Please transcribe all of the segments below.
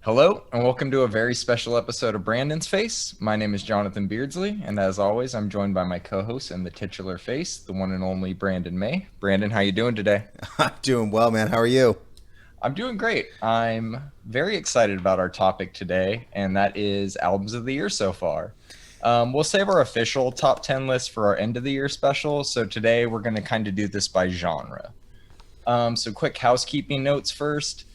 Hello, and welcome to a very special episode of Brandon's Face. My name is Jonathan Beardsley, and as always, I'm joined by my co-host and the titular face, the one and only Brandon May. Brandon, how you doing today? I'm doing well, man. How are you? I'm doing great. I'm very excited about our topic today, and that is albums of the year so far. We'll save our official top 10 list for our end of the year special, so today we're going to kind of do this by genre. So quick housekeeping notes first.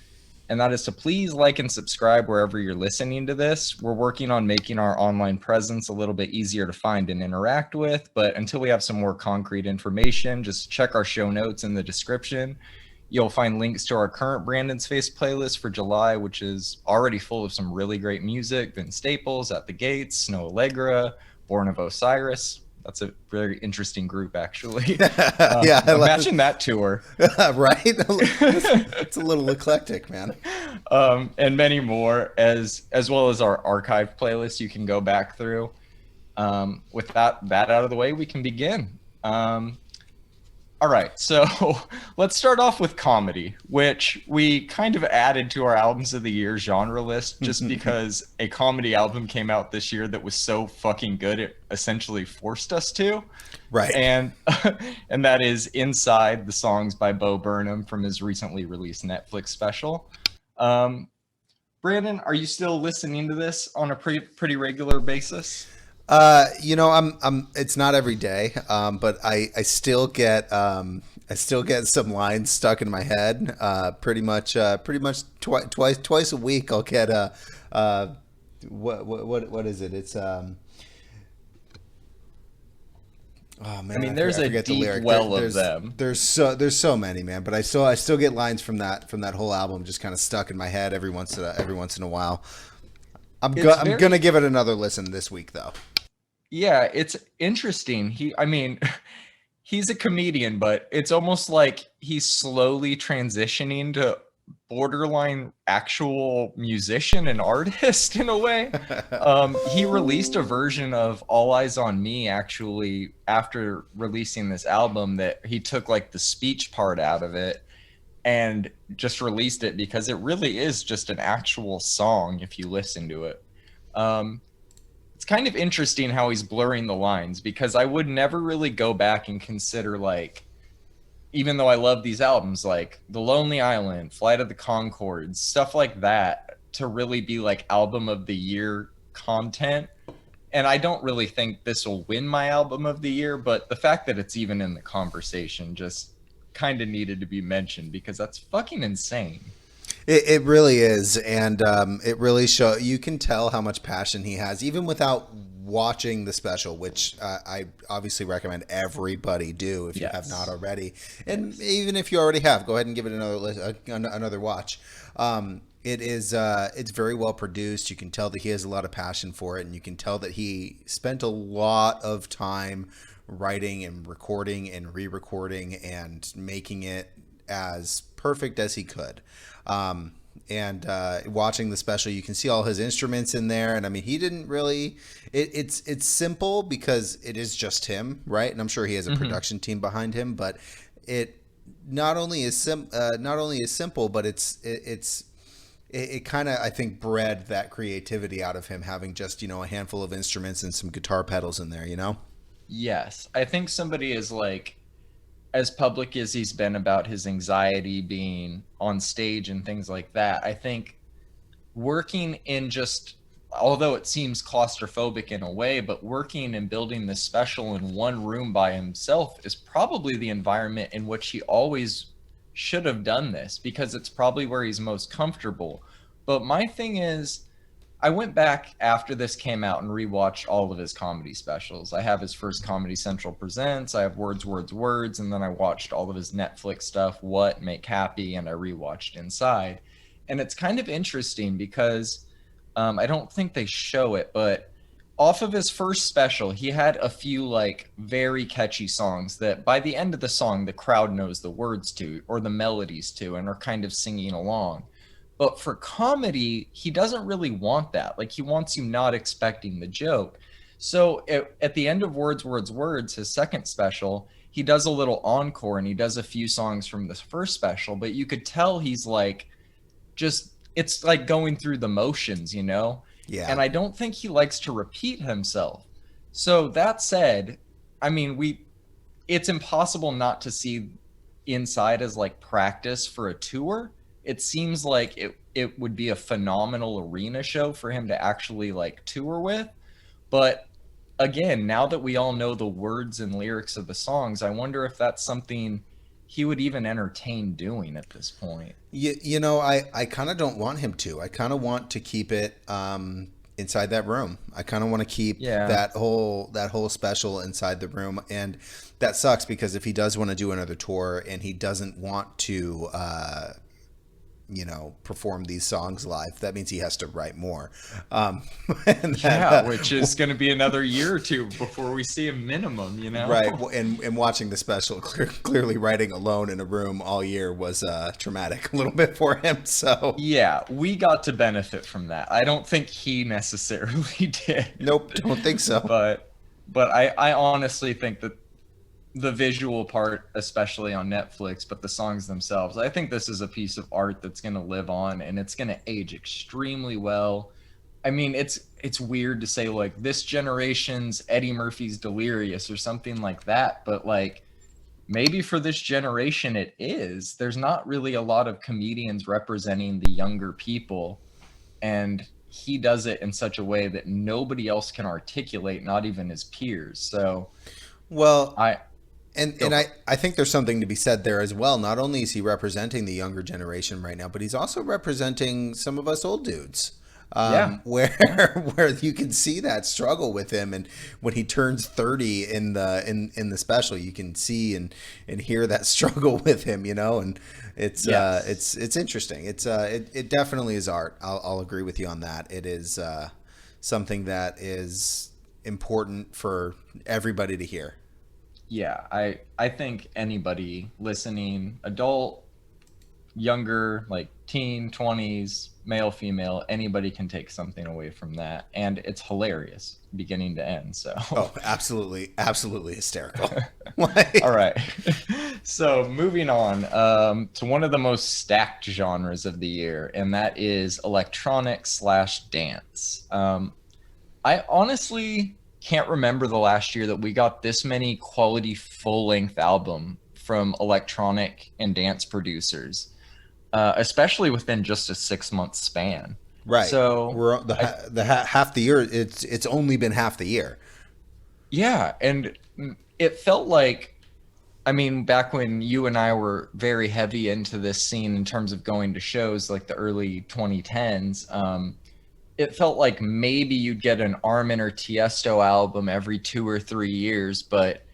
And that is to please like and subscribe wherever you're listening to this. We're working on making our online presence a little bit easier to find and interact with, but until we have some more concrete information, just check our show notes in the description. You'll find links to our current Brandon's Face playlist for July, which is already full of some really great music. Vince Staples, At the Gates, Snow Allegra, Born of Osiris. That's a very interesting group, actually. Yeah, Imagine that tour. right? It's a little eclectic, man. And many more, as well as our archive playlist you can go back through. With that out of the way, we can begin. All right, so let's start off with comedy, which we kind of added to our albums of the year genre list just because a comedy album came out this year that was so fucking good it essentially forced us to. Right. And and that is Inside, the songs by Bo Burnham from his recently released Netflix special. Brandon, are you still listening to this on a pretty regular basis? It's not every day, but I still get some lines stuck in my head. Pretty much twice a week. I'll get what is it? It's oh man, I mean, there's a deep well of them. There's so many, man. But I still get lines from that whole album just kind of stuck in my head every once in a while. I'm gonna give it another listen this week though. Yeah, it's interesting. He's a comedian, but it's almost like he's slowly transitioning to borderline actual musician and artist in a way. He released a version of All Eyes on Me actually after releasing this album that he took like the speech part out of it and just released it because it really is just an actual song if you listen to it. It's kind of interesting how he's blurring the lines because I would never really go back and consider, like, even though I love these albums, like The Lonely Island, Flight of the Conchords, stuff like that, to really be like album of the year content. And I don't really think this will win my album of the year, but the fact that it's even in the conversation just kind of needed to be mentioned because that's fucking insane. It really is, and it really you can tell how much passion he has, even without watching the special, which I obviously recommend everybody do if you have not already. And even if you already have, go ahead and give it another watch. It's very well produced. You can tell that he has a lot of passion for it, and you can tell that he spent a lot of time writing and recording and re-recording and making it as perfect as he could. And watching the special, you can see all his instruments in there. And I mean, he didn't really. It's simple because it is just him, right? And I'm sure he has a production team behind him. But it not only is simple, but it kind of, I think, bred that creativity out of him, having just a handful of instruments and some guitar pedals in there. Yes, I think somebody is like, as public as he's been about his anxiety being on stage and things like that, I think working in just, although it seems claustrophobic in a way, but working and building this special in one room by himself is probably the environment in which he always should have done this because it's probably where he's most comfortable. But my thing is, I went back after this came out and rewatched all of his comedy specials. I have his first Comedy Central Presents, I have Words, Words, Words, and then I watched all of his Netflix stuff, What, Make Happy, and I rewatched Inside. And it's kind of interesting because I don't think they show it, but off of his first special, he had a few like very catchy songs that by the end of the song, the crowd knows the words to or the melodies to and are kind of singing along. But for comedy, he doesn't really want that. Like, he wants you not expecting the joke. So at the end of Words, Words, Words, his second special, he does a little encore and he does a few songs from the first special, but you could tell he's like just it's like going through the motions, you know? Yeah. And I don't think he likes to repeat himself. So that said, I mean, it's impossible not to see inside as like practice for a tour. It seems like it would be a phenomenal arena show for him to actually like tour with. But again, now that we all know the words and lyrics of the songs, I wonder if that's something he would even entertain doing at this point. You know, I kind of don't want him to. I kind of want to keep it inside that room. I kind of want to keep Yeah. that whole special inside the room, and that sucks because if he does want to do another tour and he doesn't want to, perform these songs live, that means he has to write more. And Yeah, which is going to be another year or two before we see a minimum, you know? right. And watching the special, clearly writing alone in a room all year was traumatic a little bit for him. So Yeah, we got to benefit from that. I don't think he necessarily did. nope, don't think so. But I honestly think that the visual part, especially on Netflix, but the songs themselves, I think this is a piece of art that's going to live on and it's going to age extremely well. I mean, it's weird to say like this generation's Eddie Murphy's Delirious or something like that, but like maybe for this generation it is. There's not really a lot of comedians representing the younger people, and he does it in such a way that nobody else can articulate, not even his peers. So Well, I and go and for I, it. I think there's something to be said there as well. Not only is he representing the younger generation right now, but he's also representing some of us old dudes. Yeah. Where Yeah. where you can see that struggle with him, and when he turns 30 in the special, you can see and hear that struggle with him, and Yes. it's interesting. It definitely is art. I'll agree with you on that. It is something that is important for everybody to hear. Yeah. I think anybody listening, adult, younger, like teen, 20s, male, female, anybody can take something away from that. And it's hilarious beginning to end. So, Oh, absolutely, absolutely hysterical. all Like, right. So, moving on to one of the most stacked genres of the year, and that is electronic slash dance. I honestly can't remember the last year that we got this many quality full length album from electronic and dance producers, especially within just a 6 month span. right. So We're I, half the year. It's only been half the year. yeah, and it felt like, I mean, back when you and I were very heavy into this scene in terms of going to shows like the early 2010s, it felt like maybe you'd get an Armin or Tiesto album every 2 or 3 years, but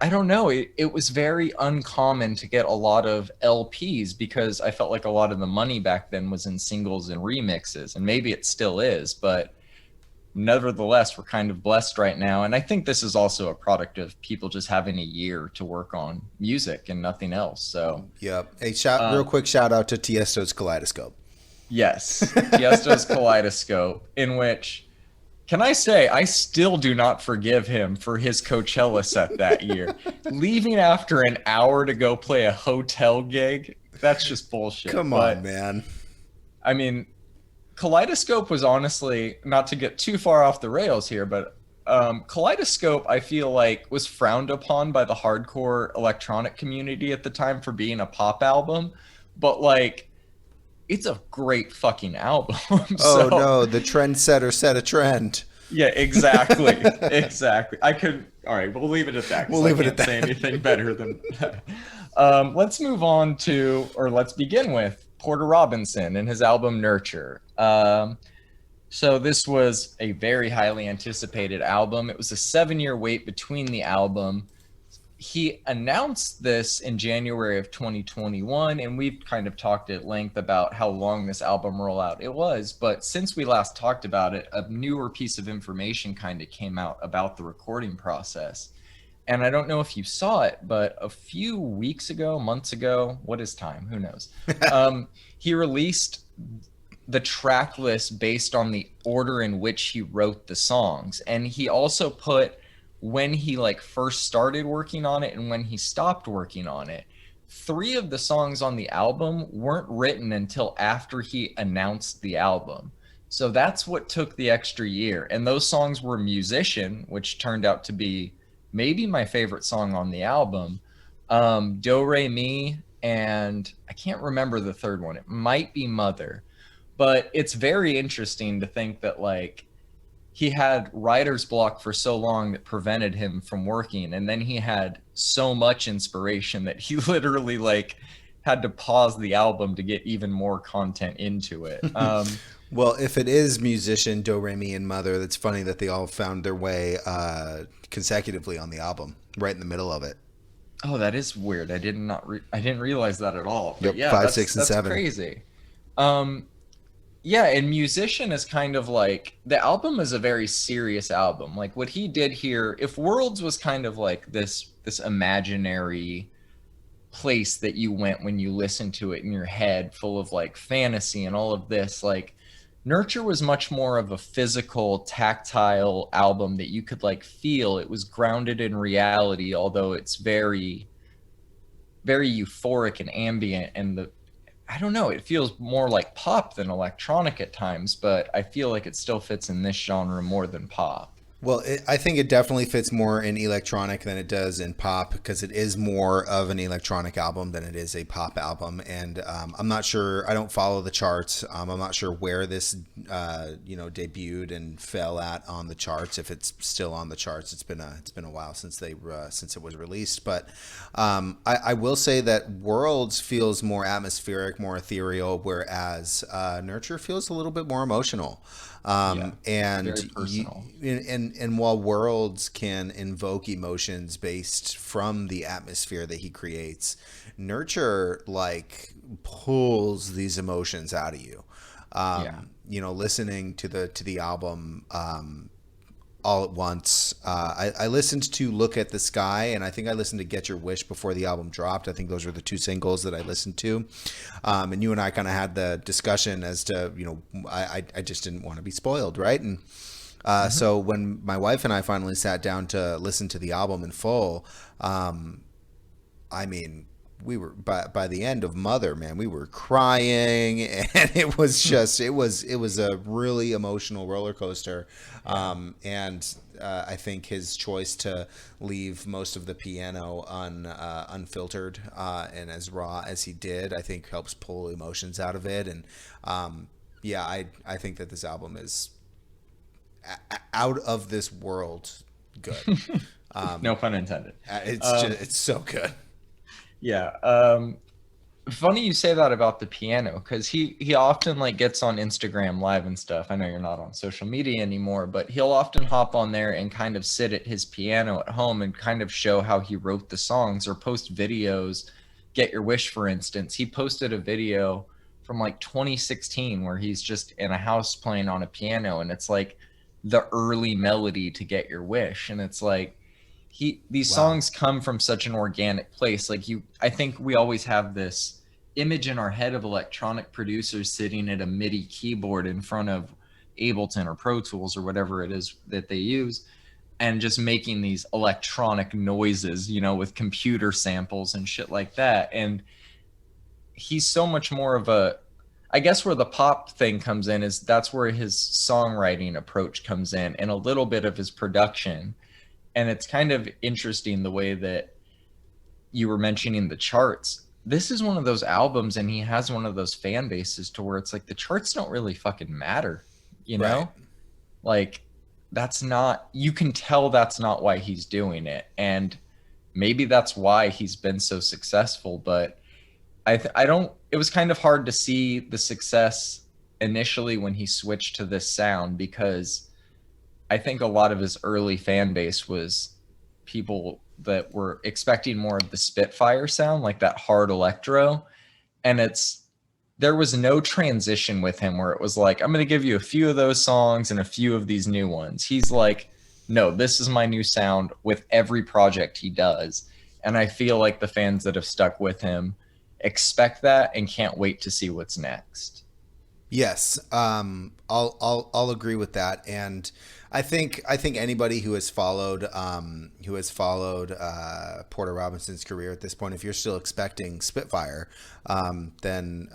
I don't know. It was very uncommon to get a lot of LPs because I felt like a lot of the money back then was in singles and remixes, and maybe it still is, but nevertheless, we're kind of blessed right now. And I think this is also a product of people just having a year to work on music and nothing else. So, Yep. Hey, real um, quick shout out to Tiesto's Kaleidoscope. yes, Tiesto's Kaleidoscope, in which, can I say, I still do not forgive him for his Coachella set that year. Leaving after an hour to go play a hotel gig, that's just bullshit. Come on, But man. I mean, Kaleidoscope was honestly, not to get too far off the rails here, but Kaleidoscope, I feel like, was frowned upon by the hardcore electronic community at the time for being a pop album. But like, it's a great fucking album. Oh So no, the trendsetter set a trend. yeah, exactly. Exactly. I could. All right, we'll leave it at that We'll because I leave it at can't say that. anything better than that. Let's move on to, or let's begin with Porter Robinson and his album Nurture. So this was a very highly anticipated album. It was a 7 year wait between the album. He announced this in January of 2021, and we've kind of talked at length about how long this album rollout it was. But since we last talked about it, a newer piece of information kind of came out about the recording process. And I don't know if you saw it, but a few weeks ago, months ago, what is time? Who knows? He released the track list based on the order in which he wrote the songs. And he also put when he like first started working on it and when he stopped working on it. 3 of the songs on the album weren't written until after he announced the album. So that's what took the extra year. And those songs were Musician, which turned out to be maybe my favorite song on the album, Do Re Mi, and I can't remember the third one. It might be Mother. But it's very interesting to think that, like, he had writer's block for so long that prevented him from working, and then he had so much inspiration that he literally, like, had to pause the album to get even more content into it. Well, if it is Musician, Do Re Mi, and Mother, that's funny that they all found their way consecutively on the album, right in the middle of it. Oh, that is weird. I didn't realize that at all. But Yep, yeah, 5, that's 6, and 7. crazy. Um, yeah, and Musician is kind of like, the album is a very serious album. Like, what he did here, if Worlds was kind of like this imaginary place that you went when you listened to it in your head, full of like fantasy and all of this, like, Nurture was much more of a physical, tactile album that you could like feel. It was grounded in reality, although it's very, very euphoric and ambient. And I don't know, it feels more like pop than electronic at times, but I feel like it still fits in this genre more than pop. Well, I think it definitely fits more in electronic than it does in pop because it is more of an electronic album than it is a pop album. And I'm not sure. I don't follow the charts. I'm not sure where this, debuted and fell at on the charts. If it's still on the charts, it's been a while since since it was released. But I will say that Worlds feels more atmospheric, more ethereal, whereas Nurture feels a little bit more emotional. And and while Worlds can invoke emotions based from the atmosphere that he creates, Nurture like pulls these emotions out of you. Listening to the album all at once. I listened to Look at the Sky, and I think I listened to Get Your Wish before the album dropped. I think those were the 2 singles that I listened to. And you and I kind of had the discussion as to, I just didn't want to be spoiled, right? And so when my wife and I finally sat down to listen to the album in full, I mean, we were by the end of Mother, man, we were crying, and it was just it was a really emotional roller coaster. I think his choice to leave most of the piano unfiltered and as raw as he did, I think helps pull emotions out of it. And I think that this album is out of this world good. No pun intended. It's so good. Yeah. Funny you say that about the piano, because he often like gets on Instagram Live and stuff. I know you're not on social media anymore, but he'll often hop on there and kind of sit at his piano at home and kind of show how he wrote the songs or post videos. Get Your Wish, for instance. He posted a video from like 2016 where he's just in a house playing on a piano, and it's like the early melody to Get Your Wish. And it's like, these songs come from such an organic place. Like, I think we always have this image in our head of electronic producers sitting at a MIDI keyboard in front of Ableton or Pro Tools or whatever it is that they use, and just making these electronic noises, with computer samples and shit like that. And he's so much more of I guess where the pop thing comes in is that's where his songwriting approach comes in, and a little bit of his production. And it's kind of interesting the way that you were mentioning the charts. This is one of those albums, and he has one of those fan bases to where it's like the charts don't really fucking matter, Right. Like, you can tell that's not why he's doing it. And maybe that's why he's been so successful. But it was kind of hard to see the success initially when he switched to this sound, because I think a lot of his early fan base was people that were expecting more of the Spitfire sound, like that hard electro. And there was no transition with him where it was like, I'm going to give you a few of those songs and a few of these new ones. He's like, no, this is my new sound with every project he does. And I feel like the fans that have stuck with him expect that and can't wait to see what's next. Yes, I'll agree with that, and I think anybody who has followed Porter Robinson's career at this point, if you're still expecting Spitfire, then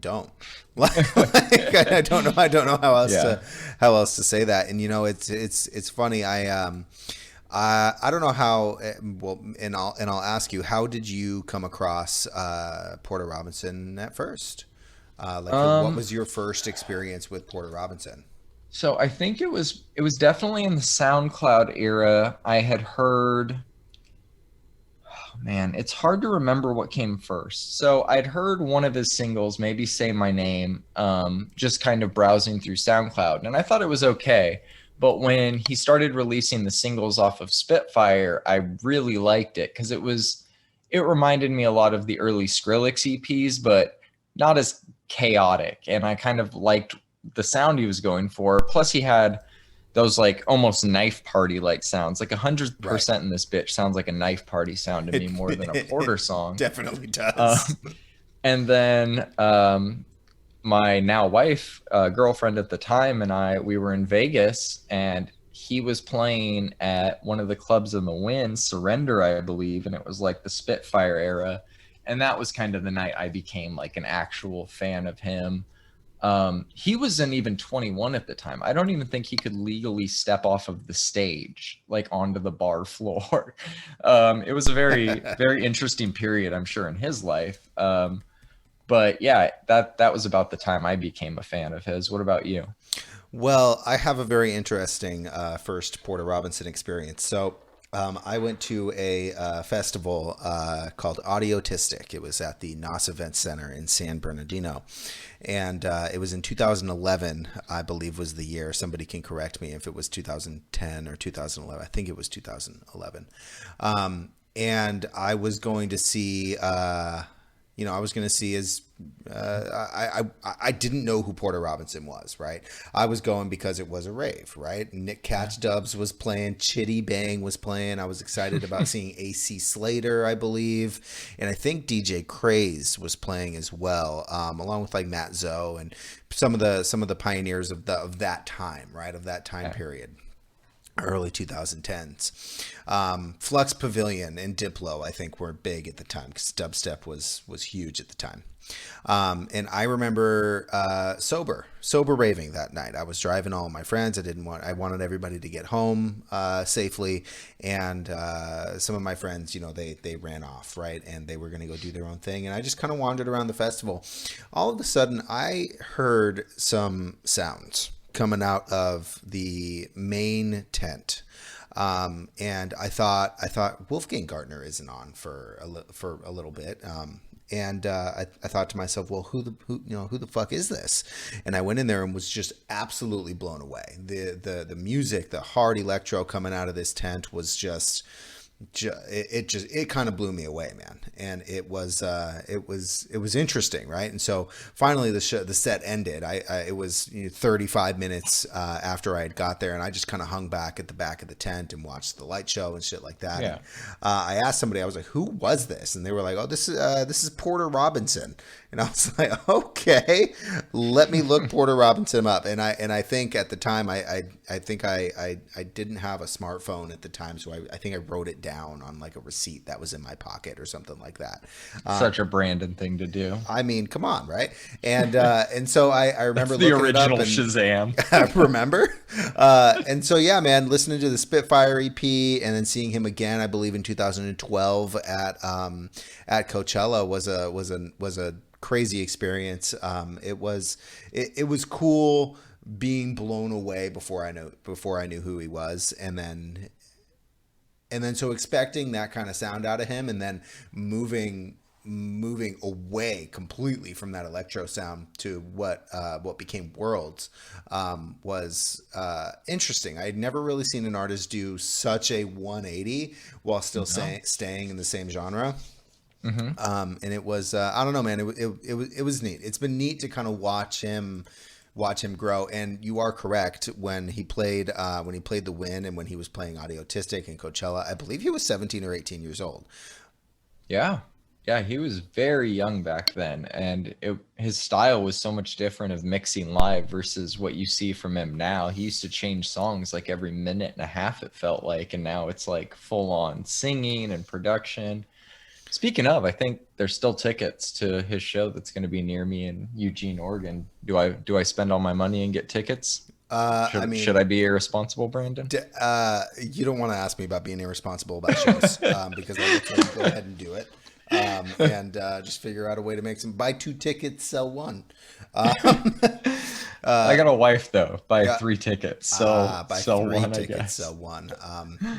don't. Like, I don't know Yeah. how else to say that. And it's funny. I don't know how. Well, and I'll ask you, how did you come across Porter Robinson at first? What Um, was your first experience with Porter Robinson? so I think it was definitely in the SoundCloud era. I had heard, man, it's hard to remember what came first. So I'd heard one of his singles, maybe Say My Name, just kind of browsing through SoundCloud, and I thought it was okay. But when he started releasing the singles off of Spitfire, I really liked it because it reminded me a lot of the early Skrillex EPs, but not as chaotic. And I kind of liked the sound he was going for. Plus, he had those like almost knife party like sounds. Like a hundred Right. percent in this bitch sounds like a knife party sound to me It, more than a it Porter song. definitely Uh, does. and then my now wife, girlfriend at the time, and we were in Vegas, and he was playing at one of the clubs in the Wynn, Surrender, I believe, and it was like the Spitfire era. And that was kind of the night I became like an actual fan of him. He wasn't even 21 at the time. I don't even think he could legally step off of the stage, like onto the bar floor. It was a very, very interesting period, I'm sure, in his life. But yeah, that was about the time I became a fan of his. What about you? Well, I have a very interesting first Porter Robinson experience. So, I went to a festival called Audiotistic. It was at the NOS Event Center in San Bernardino, and it was in 2011, I believe was the year. Somebody can correct me if it was 2010 or 2011. I think it was 2011. And I was going to see. I was going to see his. I didn't know who Porter Robinson was, right? I was going because it was a rave, right? Nick Yeah. Catch Dubs was playing, Chitty Bang was playing. I was excited about seeing AC Slater, I believe, and I think DJ Craze was playing as well, along with like Matt Zoe and some of the pioneers of that time, right? Of that time Yeah. period, early 2010s. Flux Pavilion and Diplo, I think, were big at the time because dubstep was huge at the time. And I remember sober raving that night. I was driving all my friends. I wanted everybody to get home safely, and some of my friends, they ran off, right, and they were going to go do their own thing, and I just kind of wandered around the festival. All of a sudden, I heard some sounds coming out of the main tent. And I thought Wolfgang Gartner isn't on for a little bit. And I thought to myself, well, who the fuck is this? And I went in there and was just absolutely blown away. The music, the hard electro coming out of this tent was just it kind of blew me away, man. And it was interesting, right? And so finally the set ended. It was 35 minutes after I had got there, and I just kind of hung back at the back of the tent and watched the light show and shit like that. And Yeah. I asked somebody, I was like, who was this? And they were like, oh, this is Porter Robinson. And I was like, okay, let me look Porter Robinson up. And I think at the time I think I didn't have a smartphone at the time, so I think I wrote it down on like a receipt that was in my pocket or something like that. Such a Brandon thing to do. I mean, come on, right? And so I That's remember the looking it up original and Shazam. remember. And so yeah, man, listening to the Spitfire EP and then seeing him again, I believe in 2012 at Coachella was a crazy experience. It was cool being blown away before I knew who he was, and then so expecting that kind of sound out of him, and then moving away completely from that electro sound to what became Worlds, was interesting. I had never really seen an artist do such a 180 while still No. staying in the same genre. Hmm. And it was I don't know, man. It was neat. It's been neat to kind of watch him grow. And you are correct, when he played the Win and when he was playing Audiotistic and Coachella, I believe he was 17 or 18 years old. Yeah. Yeah, he was very young back then, and his style was so much different of mixing live versus what you see from him now. He used to change songs like every minute and a half, it felt like, and now it's like full on singing and production. Speaking of, I think there's still tickets to his show that's going to be near me in Eugene, Oregon. Do I spend all my money and get tickets? I Should mean, I be irresponsible, Brandon? you don't want to ask me about being irresponsible about shows, because I will tell you go ahead and do it. And just figure out a way to make some buy two tickets, sell one. Um, I got a wife though. Buy yeah, three tickets, sell buy sell three one, I tickets, guess. sell one.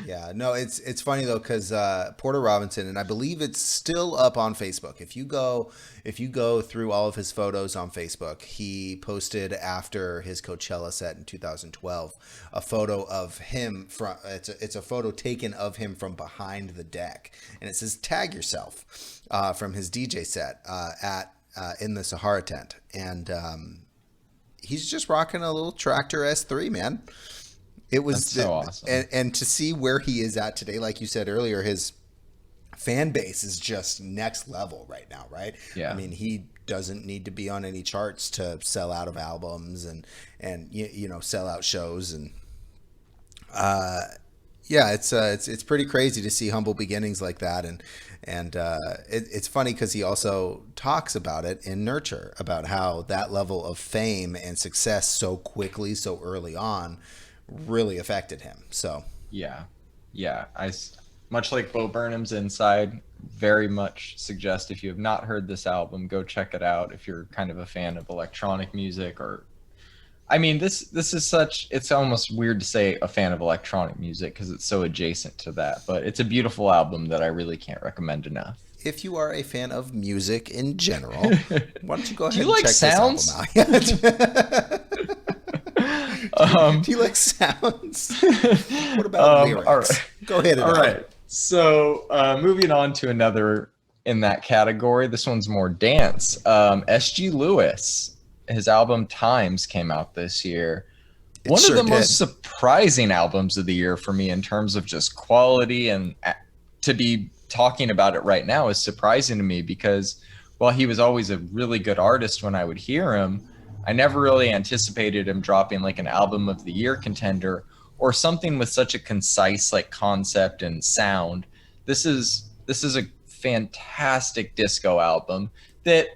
Yeah, no, it's funny though because Porter Robinson, and I believe it's still up on Facebook. If you go through all of his photos on Facebook, he posted after his Coachella set in 2012 a photo of him from. It's a photo taken of him from behind the deck, and it says "Tag yourself" from his DJ set at in the Sahara tent, and he's just rocking a little tractor S3, man. It That's was, so awesome. and to see where he is at today, like you said earlier, his fan base is just next level right now, right? I Yeah. mean, he doesn't need to be on any charts to sell out of albums and sell out shows and yeah, it's pretty crazy to see humble beginnings like that, and it's funny because he also talks about it in Nurture about how that level of fame and success so quickly, so early on, really affected him. So Yeah. Yeah. Much like Bo Burnham's Inside, very much suggest if you have not heard this album, go check it out if you're kind of a fan of electronic music or I mean, this is such it's almost weird to say a fan of electronic music because it's so adjacent to that, but it's a beautiful album that I really can't recommend enough. if you are a fan of music in general, why don't you go Do ahead you and like check this album sounds? out? um, Do you like sounds? What about all right. lyrics? Go ahead and All right. So, moving on to another in that category. This one's more dance. S.G. Lewis, his album Times came out this year. it One of sure the did. most surprising albums of the year for me in terms of just quality and to be talking about it right now is surprising to me because while he was always a really good artist when I would hear him, I never really anticipated him dropping like an album of the year contender or something with such a concise like concept and sound. This is a fantastic disco album that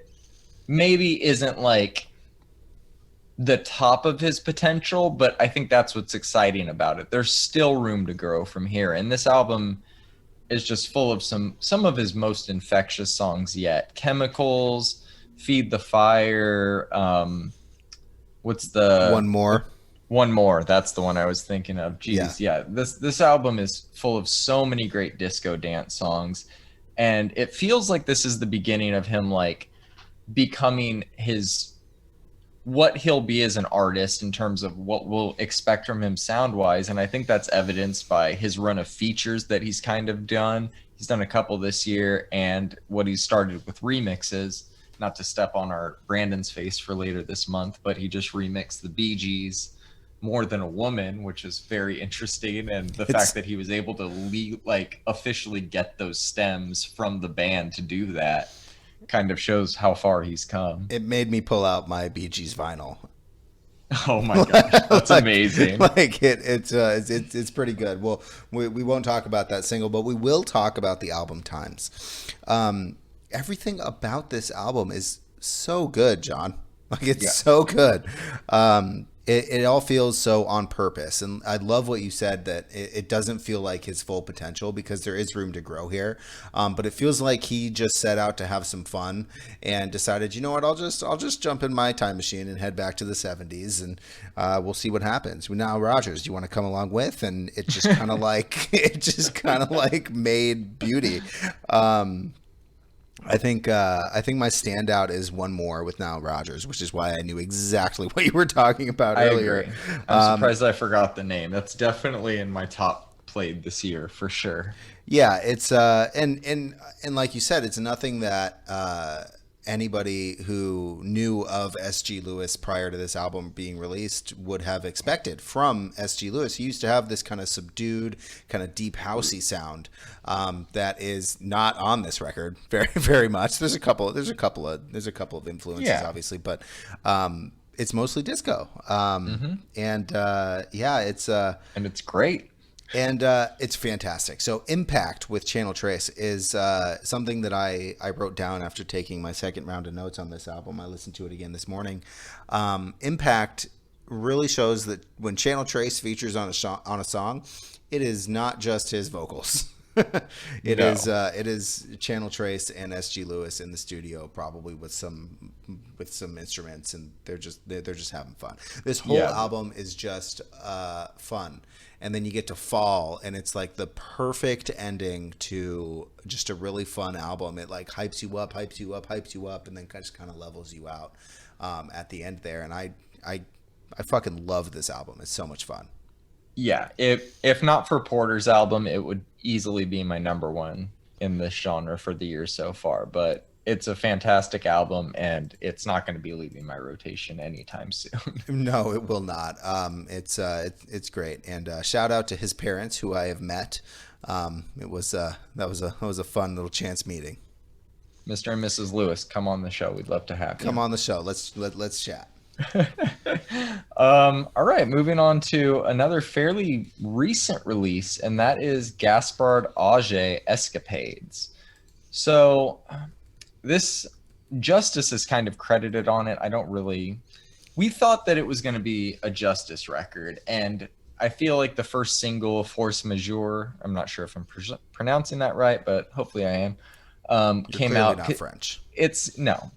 maybe isn't like the top of his potential, but I think that's what's exciting about it. There's still room to grow from here. And this album is just full of some of his most infectious songs yet. Chemicals, Feed the Fire, what's the One more. one more? That's the one I was thinking of. Yeah. Jeez, yeah. This album is full of so many great disco dance songs. And it feels like this is the beginning of him like becoming his what he'll be as an artist in terms of what we'll expect from him sound wise. And I think that's evidenced by his run of features that he's kind of done. He's done a couple this year and what he's started with remixes, not to step on our Brandon's face for later this month, but he just remixed the Bee Gees More Than a Woman, which is very interesting. And the It's fact that he was able to like officially get those stems from the band to do that kind of shows how far he's come. it made me pull out my Bee Gees vinyl. Oh my gosh, that's like, amazing. like it's pretty good. Well, we won't talk about that single, but we will talk about the album Times. Everything about this album is so good, John. Like it's Yeah. so good. It all feels so on purpose, and I love what you said that it doesn't feel like his full potential because there is room to grow here. But it feels like he just set out to have some fun and decided, you know what, I'll just jump in my time machine and head back to the '70s, and we'll see what happens. Now, Rogers, do you want to come along with? And it just kind of like made beauty. I think my standout is One More with Nile Rodgers, which is why I knew exactly what you were talking about I earlier. agree. I'm surprised I forgot the name. That's definitely in my top played this year for sure. Yeah, it's and like you said, it's nothing that anybody who knew of S.G. Lewis prior to this album being released would have expected from S.G. Lewis. He used to have this kind of subdued, kind of deep housey sound that is not on this record very, very much. There's a couple of influences, Yeah. obviously, but it's mostly disco. And yeah, And it's great. and it's fantastic. So Impact with Channel Trace is something that I wrote down after taking my second round of notes on this album. I listened to it again this morning. Impact really shows that when Channel Trace features on a song, it is not just his vocals. It is Channel Trace and SG Lewis in the studio, probably with some instruments, and they're just having fun. This whole album is just fun. And then you get to Fall, and it's like the perfect ending to just a really fun album. It like hypes you up, and then just kind of levels you out at the end there. And I fucking love this album. It's so much fun. Yeah. If not for Porter's album, it would easily be my number one in this genre for the year so far. But it's a fantastic album, and it's not going to be leaving my rotation anytime soon. No, it will not. It's great, and shout out to his parents who I have met. It was that was a fun little chance meeting. Mr. and Mrs. Lewis, come on the show. We'd love to have you. Come on the show. Let's chat. All right, moving on to another fairly recent release, and that is Gaspard Auger Escapades. So this Justice is kind of credited on it. We thought that it was going to be a Justice record, and I feel like the first single, Force Majeure, I'm not sure if I'm pronouncing that right, but hopefully I am, came out. Not French. It's no.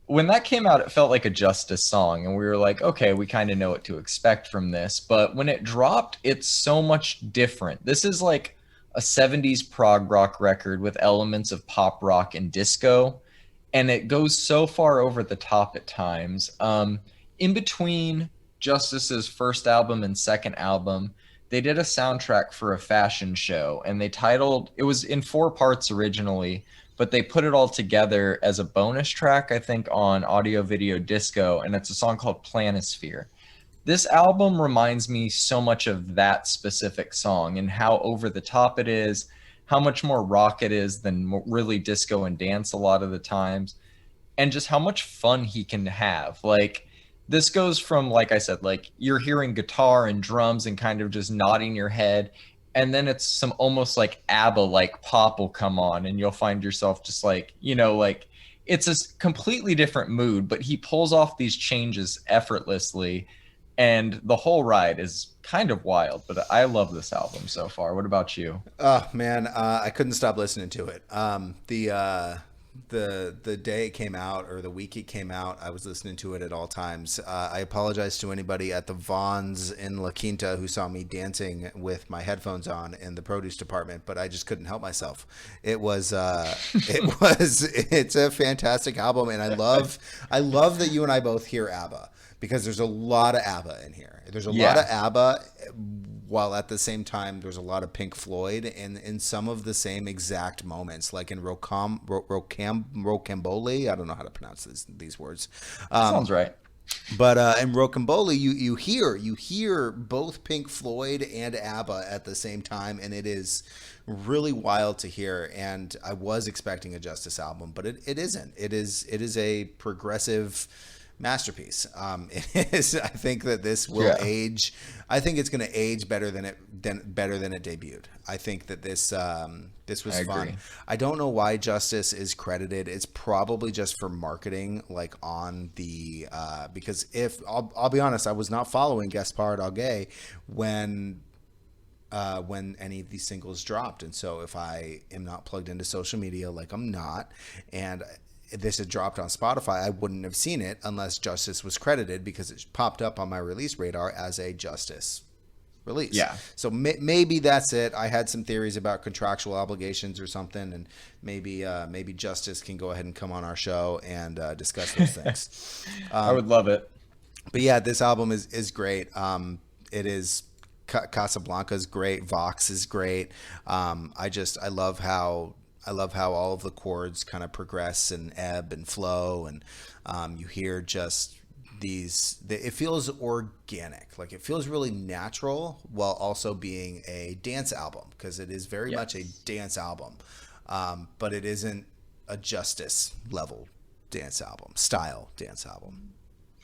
When that came out, it felt like a Justice song, and we were like, okay, we kind of know what to expect from this. But when it dropped, it's so much different. This is like a 70s prog rock record with elements of pop rock and disco, and it goes so far over the top at times. In between Justice's first album and second album, they did a soundtrack for a fashion show, and it was in 4 parts originally, but they put it all together as a bonus track, I think, on Audio Video Disco, and it's a song called Planisphere. This album reminds me so much of that specific song and how over the top it is, how much more rock it is than really disco and dance a lot of the times, and just how much fun he can have. Like, this goes from, like I said, like you're hearing guitar and drums and kind of just nodding your head, and then it's some almost like ABBA like pop will come on, and you'll find yourself just like, like it's a completely different mood, but he pulls off these changes effortlessly, and the whole ride is kind of wild. But I love this album so far. What about you? Oh man, I couldn't stop listening to it. The day it came out, or the week it came out, I was listening to it at all times. I apologize to anybody at the Vons in La Quinta who saw me dancing with my headphones on in the produce department, but I just couldn't help myself. It's a fantastic album, and I love that you and I both hear ABBA, because there's a lot of ABBA in here. There's a lot of ABBA, while at the same time there's a lot of Pink Floyd, and in some of the same exact moments, like in Rocambole. I don't know how to pronounce these words. Sounds right. But in Rocambole, you hear both Pink Floyd and ABBA at the same time, and it is really wild to hear. And I was expecting a Justice album, but it isn't. It is a progressive masterpiece. It is. I think that this will age. I think it's going to age better than it debuted. I think that this was fun. I don't know why Justice is credited. It's probably just for marketing, like on the because if I'll be honest, I was not following Gaspard Auger when any of these singles dropped, and so if I am not plugged into social media, like I'm not, and this had dropped on Spotify, I wouldn't have seen it unless Justice was credited, because it popped up on my release radar as a Justice release. Yeah. So maybe that's it. I had some theories about contractual obligations or something, and maybe Justice can go ahead and come on our show and discuss those things. I would love it. But yeah, this album is great. It is. Casablanca is great. Vox is great. I love how I love how all of the chords kind of progress and ebb and flow, and you hear just it feels organic, like it feels really natural while also being a dance album, because it is very much a Yes. dance album, but it isn't a Justice level dance album, style dance album.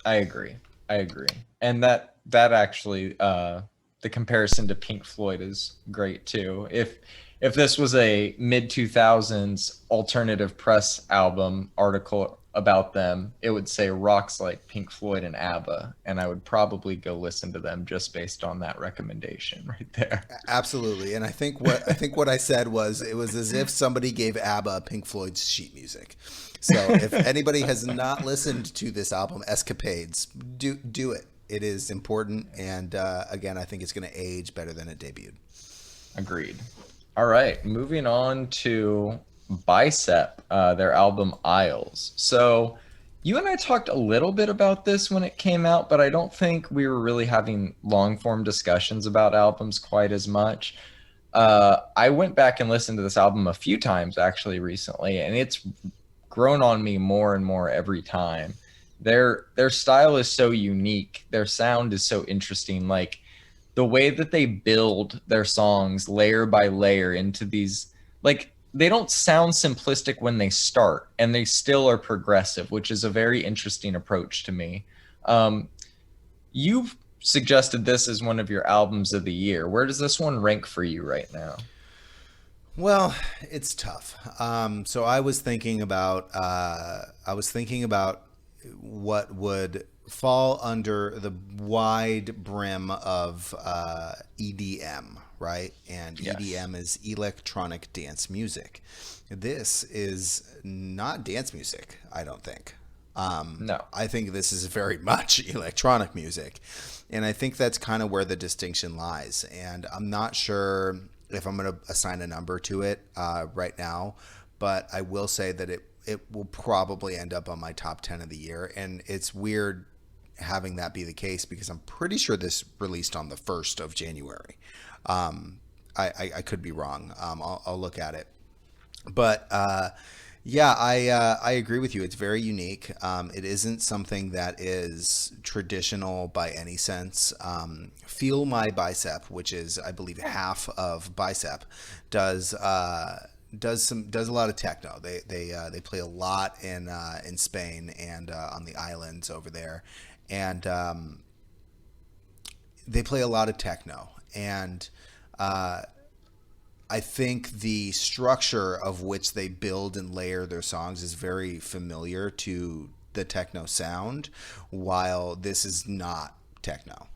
I agree. I agree. And that actually the comparison to Pink Floyd is great too. If this was a mid 2000s alternative press album article about them, it would say rocks like Pink Floyd and ABBA, and I would probably go listen to them just based on that recommendation right there. Absolutely, and I think what I said was, it was as if somebody gave ABBA Pink Floyd's sheet music. So if anybody has not listened to this album, Escapades, do it. It is important, and again, I think it's going to age better than it debuted. Agreed. All right, moving on to Bicep, their album Isles. So you and I talked a little bit about this when it came out, but I don't think we were really having long form discussions about albums quite as much. I went back and listened to this album a few times actually recently, and it's grown on me more and more every time. Their style is so unique. Their sound is so interesting. Like the way that they build their songs layer by layer into these, like they don't sound simplistic when they start, and they still are progressive, which is a very interesting approach to me. You've suggested this as one of your albums of the year. Where does this one rank for you right now? Well, it's tough. So I was thinking about what would fall under the wide brim of EDM, right? And Yes. EDM is electronic dance music. This is not dance music, I don't think. No. I think this is very much electronic music. And I think that's kind of where the distinction lies. And I'm not sure if I'm going to assign a number to it right now, but I will say that it will probably end up on my top 10 of the year. And it's weird having that be the case, because I'm pretty sure this released on the 1st of January. I could be wrong. I'll look at it. But yeah, I agree with you. It's very unique. It isn't something that is traditional by any sense. Feel My Bicep, which is, I believe, half of Bicep, does does a lot of techno. They play a lot in Spain and on the islands over there, and they play a lot of techno. And I think the structure of which they build and layer their songs is very familiar to the techno sound, while this is not techno.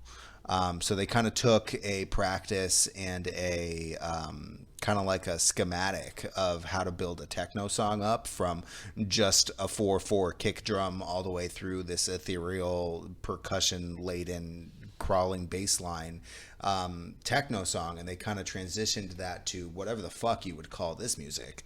So they kind of took a practice and a kind of like a schematic of how to build a techno song up from just a 4/4 kick drum all the way through this ethereal percussion laden crawling bass line techno song, and they kind of transitioned that to whatever the fuck you would call this music,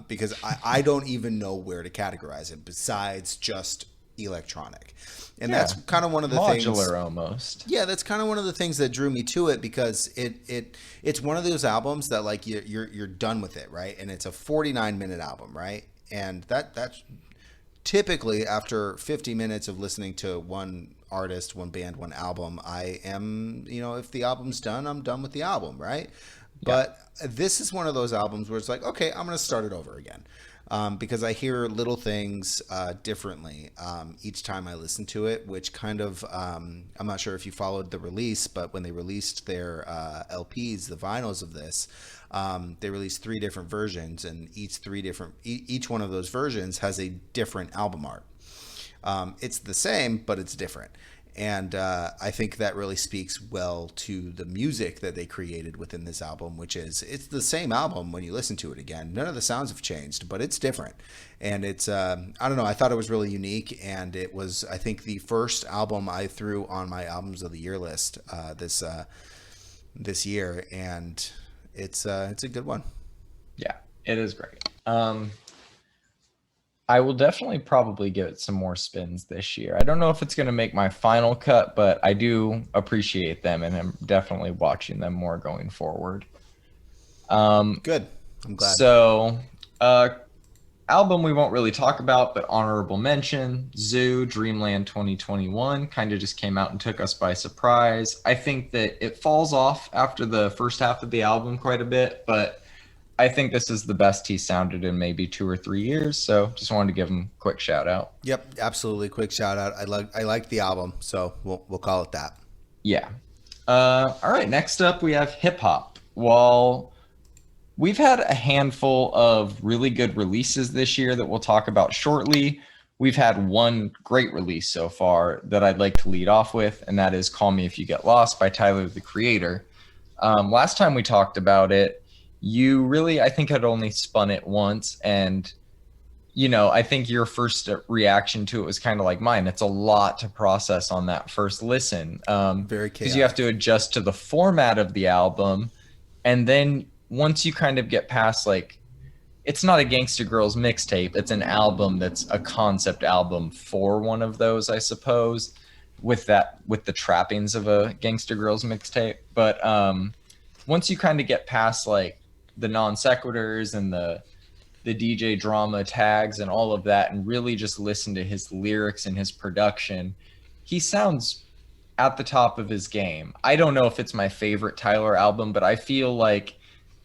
because I don't even know where to categorize it besides just electronic. And Yeah. that's kind of one of the things. Modular almost. Yeah, that's kind of one of the things that drew me to it, because it's one of those albums that, like, you're done with it, right? And it's a 49-minute album, right? And that's typically after 50 minutes of listening to one artist, one band, one album, I am, if the album's done, I'm done with the album, right? Yeah. But this is one of those albums where it's like, okay, I'm going to start it over again. Because I hear little things differently each time I listen to it, which kind of, I'm not sure if you followed the release, but when they released their LPs, the vinyls of this, they released 3 different versions, and each one of those versions has a different album art. It's the same, but it's different. And I think that really speaks well to the music that they created within this album, which is, it's the same album when you listen to it again. None of the sounds have changed, but it's different. And it's, I don't know, I thought it was really unique. And it was, I think, the first album I threw on my albums of the year list this year. And it's a good one. Yeah, it is great. I will definitely probably give it some more spins this year. I don't know if it's going to make my final cut, but I do appreciate them, and I'm definitely watching them more going forward. Good. I'm glad. So Uh, Album we won't really talk about, but honorable mention, Zoo, Dreamland 2021, kind of just came out and took us by surprise. I think that it falls off after the first half of the album quite a bit, but I think this is the best he sounded in maybe 2 or 3 years. So just wanted to give him a quick shout out. Yep, absolutely. Quick shout out. I like the album, so we'll call it that. Yeah. All right. Next up, we have hip hop. Well, we've had a handful of really good releases this year that we'll talk about shortly. We've had one great release so far that I'd like to lead off with, and that is Call Me If You Get Lost by Tyler, the Creator. Last time we talked about it, you really, I think, had only spun it once. And, I think your first reaction to it was kind of like mine. It's a lot to process on that first listen, Very because you have to chaotic. adjust to the format of the album. And then once you kind of get past, like, it's not a Gangsta Girls mixtape, it's an album that's a concept album for one of those, I suppose, with the trappings of a Gangsta Girls mixtape. But once you kind of get past like the non sequiturs and the DJ drama tags and all of that, and really just listen to his lyrics and his production, he sounds at the top of his game. I don't know if it's my favorite Tyler album, but I feel like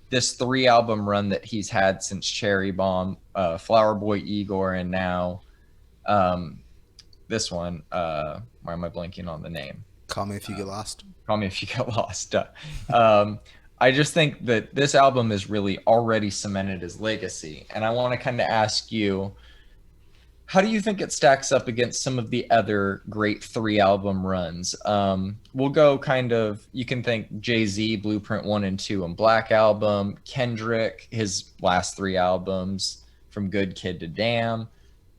this 3 album run that he's had since Cherry Bomb, Flower Boy Igor, and now um, this one. Why am I blanking on the name? Call me if you get lost. Call Me If You Get Lost. Um, I just think that this album is really already cemented his legacy. And I want to kind of ask you, how do you think it stacks up against some of the other great 3 album runs? We'll go kind of, you can think Jay-Z, Blueprint 1 and 2 and Black Album, Kendrick, his last 3 albums, From Good Kid to Damn.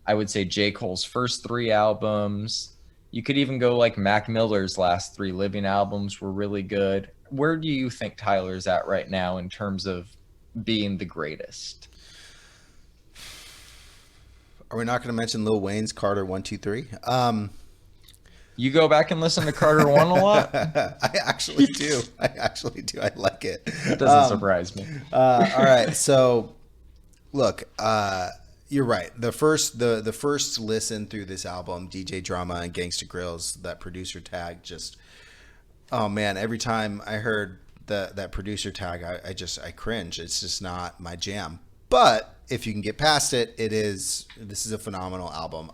I would say J. Cole's first 3 albums. You could even go like Mac Miller's last 3 Living albums were really good. Where do you think Tyler's at right now in terms of being the greatest? Are we not going to mention Lil Wayne's Carter 123? You go back and listen to Carter 1 a lot? I actually do. I actually do. I like it. It doesn't surprise me. All right. So, look, you're right. The first listen through this album, DJ Drama and Gangsta Grills, that producer tag, just, oh man, every time I heard that producer tag, I cringe. It's just not my jam. But if you can get past it, this is a phenomenal album.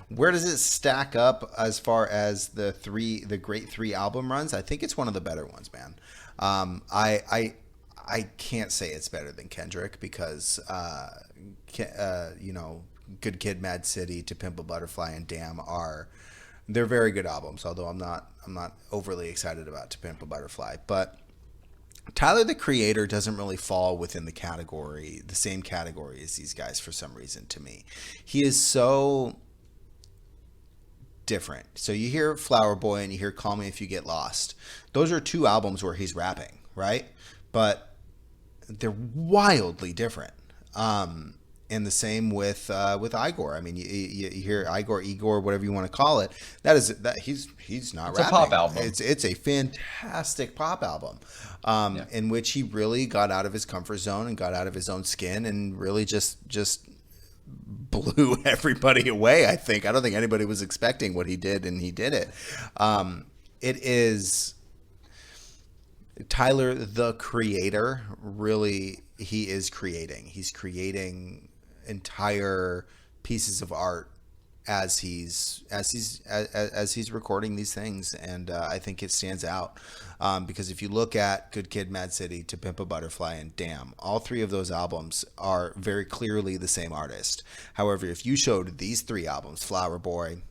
Where does it stack up as far as the great 3 album runs? I think it's one of the better ones, man. I can't say it's better than Kendrick because Good Kid, Mad City, To Pimp a Butterfly, and Damn they're very good albums. Although I'm not overly excited about To Pimp a Butterfly, but Tyler the Creator doesn't really fall within the same category as these guys for some reason to me. He is so different. So you hear Flower Boy and you hear Call Me If You Get Lost. Those are 2 albums where he's rapping, right? But they're wildly different. And the same with Igor. I mean, you hear Igor, whatever you want to call it. He's not It's rapping. a pop album. It's a fantastic pop album, Yeah. in which he really got out of his comfort zone and got out of his own skin and really just blew everybody away. I don't think anybody was expecting what he did, and he did it. It is Tyler the Creator. Really, he is creating. He's creating entire pieces of art as he's recording these things, and I think it stands out because if you look at Good Kid, Mad City, To Pimp a Butterfly, and Damn, all 3 of those albums are very clearly the same artist. However, if you showed these 3 albums, Flower Boy,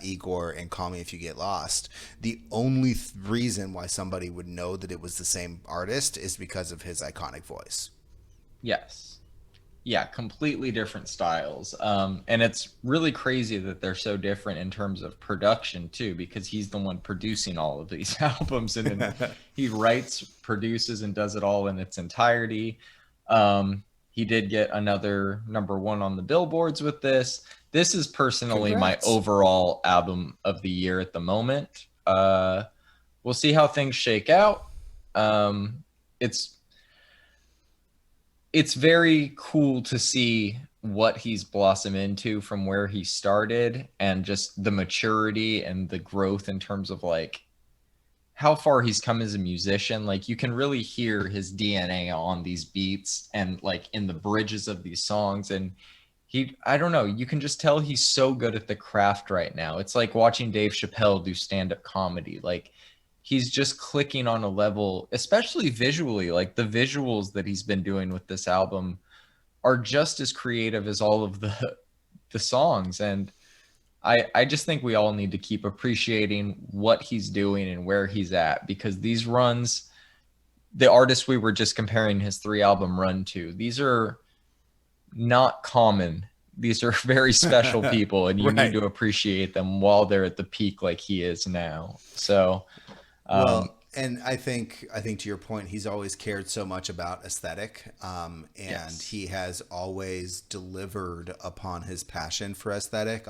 Igor, and Call Me If You Get Lost, the only reason why somebody would know that it was the same artist is because of his iconic voice. Yes. Yeah, completely different styles. And it's really crazy that they're so different in terms of production too, because he's the one producing all of these albums, and then he writes, produces, and does it all in its entirety. He did get another #1 on the billboards with this. This is personally Congrats. my overall album of the year at the moment. We'll see how things shake out. It's it's very cool to see what he's blossomed into from where he started, and just the maturity and the growth in terms of like how far he's come as a musician. Like you can really hear his DNA on these beats and like in the bridges of these songs. And I don't know, you can just tell he's so good at the craft right now. It's like watching Dave Chappelle do stand-up comedy. Like he's just clicking on a level, especially visually. Like the visuals that he's been doing with this album are just as creative as all of the songs. And I just think we all need to keep appreciating what he's doing and where he's at, because these runs, the artists we were just comparing his 3-album run to, these are not common. These are very special people, and you Right. need to appreciate them while they're at the peak like he is now. So, Well, and I think to your point, he's always cared so much about aesthetic, and yes. he has always delivered upon his passion for aesthetic.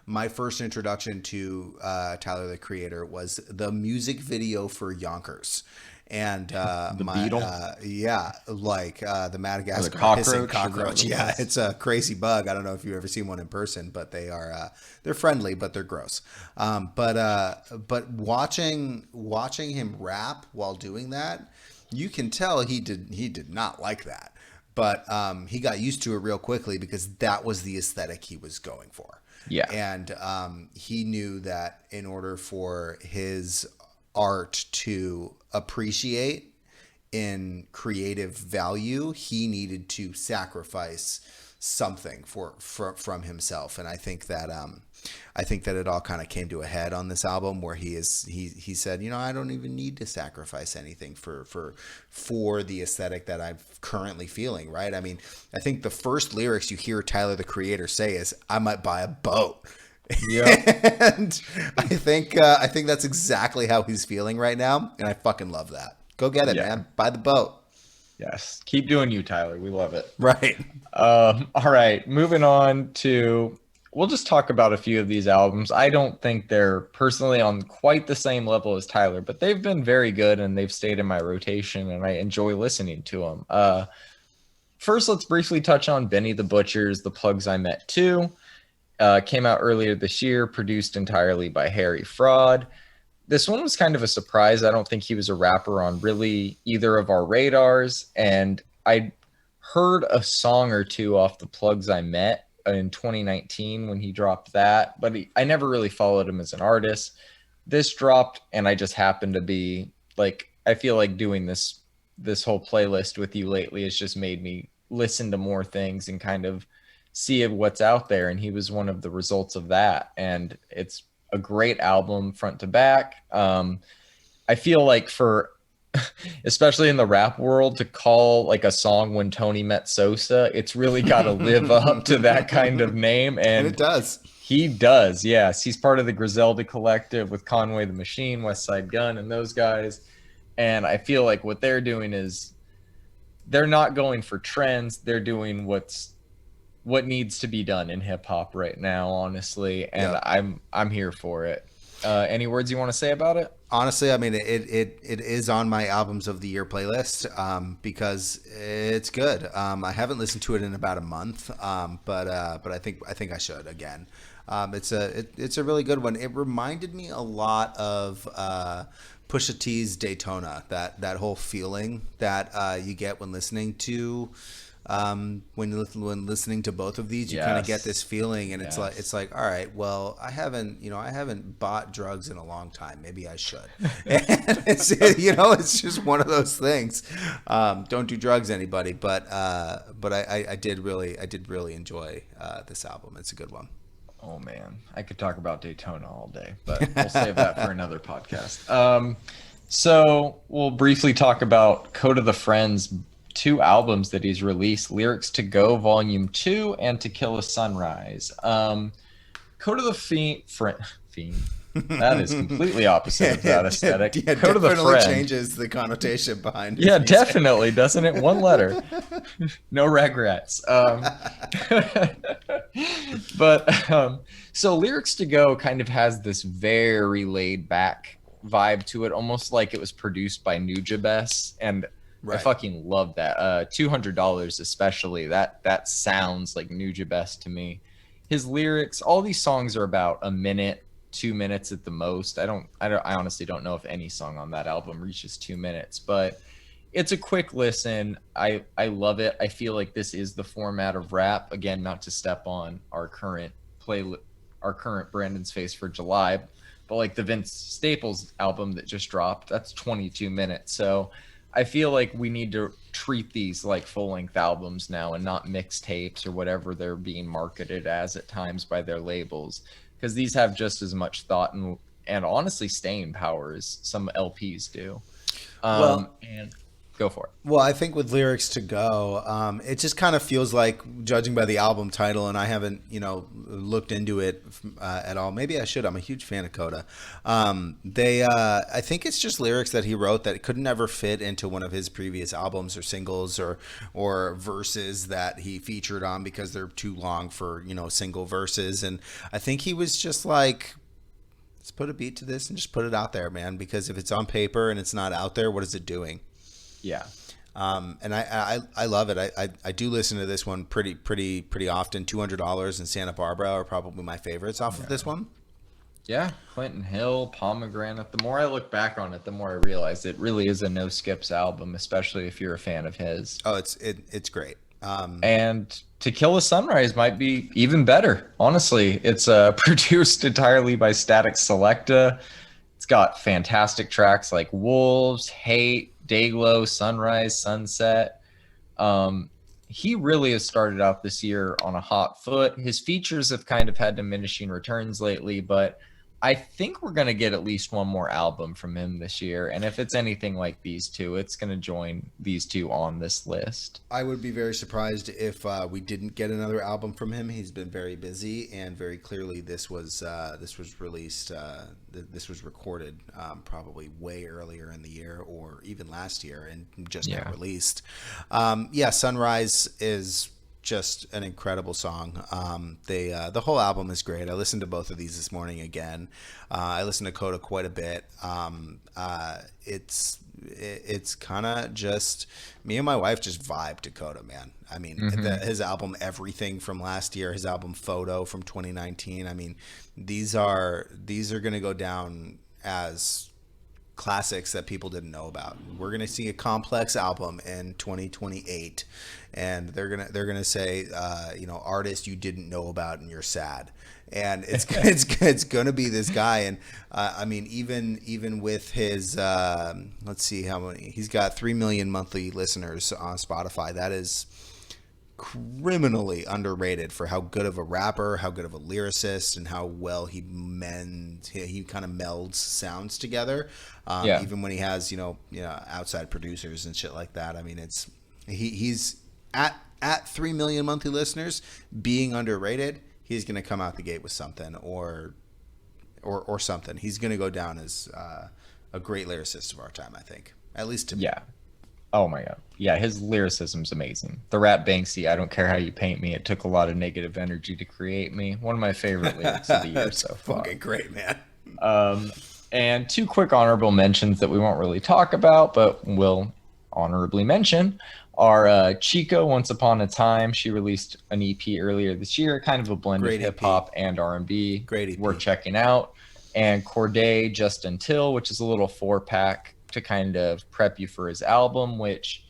My first introduction to Tyler the Creator was the music video for Yonkers. And The my beetle? the Madagascar cockroach? hissing Is that cockroach. what it Yeah, was? it's a crazy bug. I don't know if you've ever seen one in person, but they're friendly, but they're gross. But watching him rap while doing that, you can tell he did not like that. But he got used to it real quickly because that was the aesthetic he was going for. Yeah. And he knew that in order for his art to appreciate in creative value, he needed to sacrifice something from himself. And I think that it all kind of came to a head on this album, where he said, I don't even need to sacrifice anything for the aesthetic that I'm currently feeling. Right. I mean, I think the first lyrics you hear Tyler the Creator say is, "I might buy a boat." Yeah. And I think that's exactly how he's feeling right now, and I fucking love that. Go get it, man. Buy the boat. Yes. Keep doing you, Tyler. We love it. Right. All right. Moving on to, we'll just talk about a few of these albums. I don't think they're personally on quite the same level as Tyler, but they've been very good and they've stayed in my rotation and I enjoy listening to them. First, let's briefly touch on Benny the Butcher's The Plugs I Met Too. Came out earlier this year, produced entirely by Harry Fraud. This one was kind of a surprise. I don't think he was a rapper on really either of our radars. And I heard a song or two off The Plugs I Met in 2019 when he dropped that, but I never really followed him as an artist. This dropped, and I just happened to be like, I feel like doing this whole playlist with you lately has just made me listen to more things and kind of see what's out there, and he was one of the results of that. And it's a great album front to back. I feel like for especially in the rap world, to call like a song When Tony Met Sosa, it's really got to live up to that kind of name, and it does. He does. Yes, he's part of the Griselda Collective with Conway the Machine, West Side Gun, and those guys. And I feel like what they're doing is they're not going for trends, they're doing what needs to be done in hip hop right now, honestly, and I'm here for it. Any words you want to say about it? Honestly, I mean, it is on my albums of the year playlist because it's good. I haven't listened to it in about a month, but I think I should again. It's a really good one. It reminded me a lot of Pusha T's Daytona. That whole feeling that you get when listening to. When listening to both of these, you kind of get this feeling, and it's like, all right, well, I haven't bought drugs in a long time. Maybe I should. And it's just one of those things. Don't do drugs, anybody. But I did really enjoy this album. It's a good one. Oh man, I could talk about Daytona all day, but we'll save that for another podcast. So we'll briefly talk about Code of the Friends. 2 albums that he's released, Lyrics to Go Volume 2 and To Kill a Sunrise. Code of the Fiend, that is completely opposite of that aesthetic. Yeah, Code of the Friend changes the connotation behind it. Yeah, definitely, doesn't it? One letter. No regrets. But so Lyrics to Go kind of has this very laid back vibe to it, almost like it was produced by Nujabes. And I Right. fucking love that. $200 especially. That sounds like Nuja Best to me. His lyrics, all these songs are about a minute, 2 minutes at the most. I honestly don't know if any song on that album reaches 2 minutes, but it's a quick listen. I love it. I feel like this is the format of rap. Again, not to step on our current Brandon's Face for July, but like the Vince Staples album that just dropped, that's 22 minutes. So I feel like we need to treat these like full-length albums now and not mixtapes or whatever they're being marketed as at times by their labels, because these have just as much thought and honestly staying power as some LPs do. Well, And go for it. Well, I think with lyrics to go, it just kind of feels like, judging by the album title, and I haven't, looked into it at all. Maybe I should. I'm a huge fan of Coda. I think it's just lyrics that he wrote that could never fit into one of his previous albums or singles or verses that he featured on because they're too long for single verses. And I think he was just like, let's put a beat to this and just put it out there, man. Because if it's on paper and it's not out there, what is it doing? Yeah. And I love it. I do listen to this one pretty often. $200 and Santa Barbara are probably my favorites off of this one. Yeah, Clinton Hill, Pomegranate. The more I look back on it, the more I realize it really is a no skips album, especially if you're a fan of his. Oh, it's great. And To Kill a Sunrise might be even better. Honestly, it's produced entirely by Static Selecta. It's got fantastic tracks like Wolves, Hate, Dayglow, Sunrise, Sunset. He really has started out this year on a hot foot. His features have kind of had diminishing returns lately, but I think we're going to get at least one more album from him this year. And if it's anything like these two, it's going to join these two on this list. I would be very surprised if we didn't get another album from him. He's been very busy, and very clearly this was released. This was recorded probably way earlier in the year, or even last year, and just not released. Sunrise is just an incredible song. The whole album is great. I listened to both of these this morning again. I listened to Coda quite a bit. It's kind of just me and my wife just vibe to Coda, man. I mean, his album Everything from last year, his album Photo from 2019. I mean, these are going to go down as classics that people didn't know about. We're gonna see a Complex album in 2028, and they're gonna say, artist you didn't know about and you're sad. And it's gonna be this guy. And I mean, even with his let's see how many he's got, 3 million monthly listeners on Spotify. That is criminally underrated for how good of a rapper, how good of a lyricist, and how well he kind of melds sounds together. Even when he has outside producers and shit like that. I mean, he's at 3 million monthly listeners, being underrated. He's going to come out the gate with something or something. He's going to go down as a great lyricist of our time, I think, at least to me. Yeah. Oh my god. Yeah, his lyricism's amazing. The rap Banksy, I don't care how you paint me. It took a lot of negative energy to create me. One of my favorite lyrics of the year so far. Fucking great, man. And two quick honorable mentions that we won't really talk about, but will honorably mention are Chico, Once Upon a Time. She released an EP earlier this year, kind of a blend of hip hop and R&B. Great EP. Worth checking out. And Corday, Just Until, which is a little 4-pack to kind of prep you for his album, which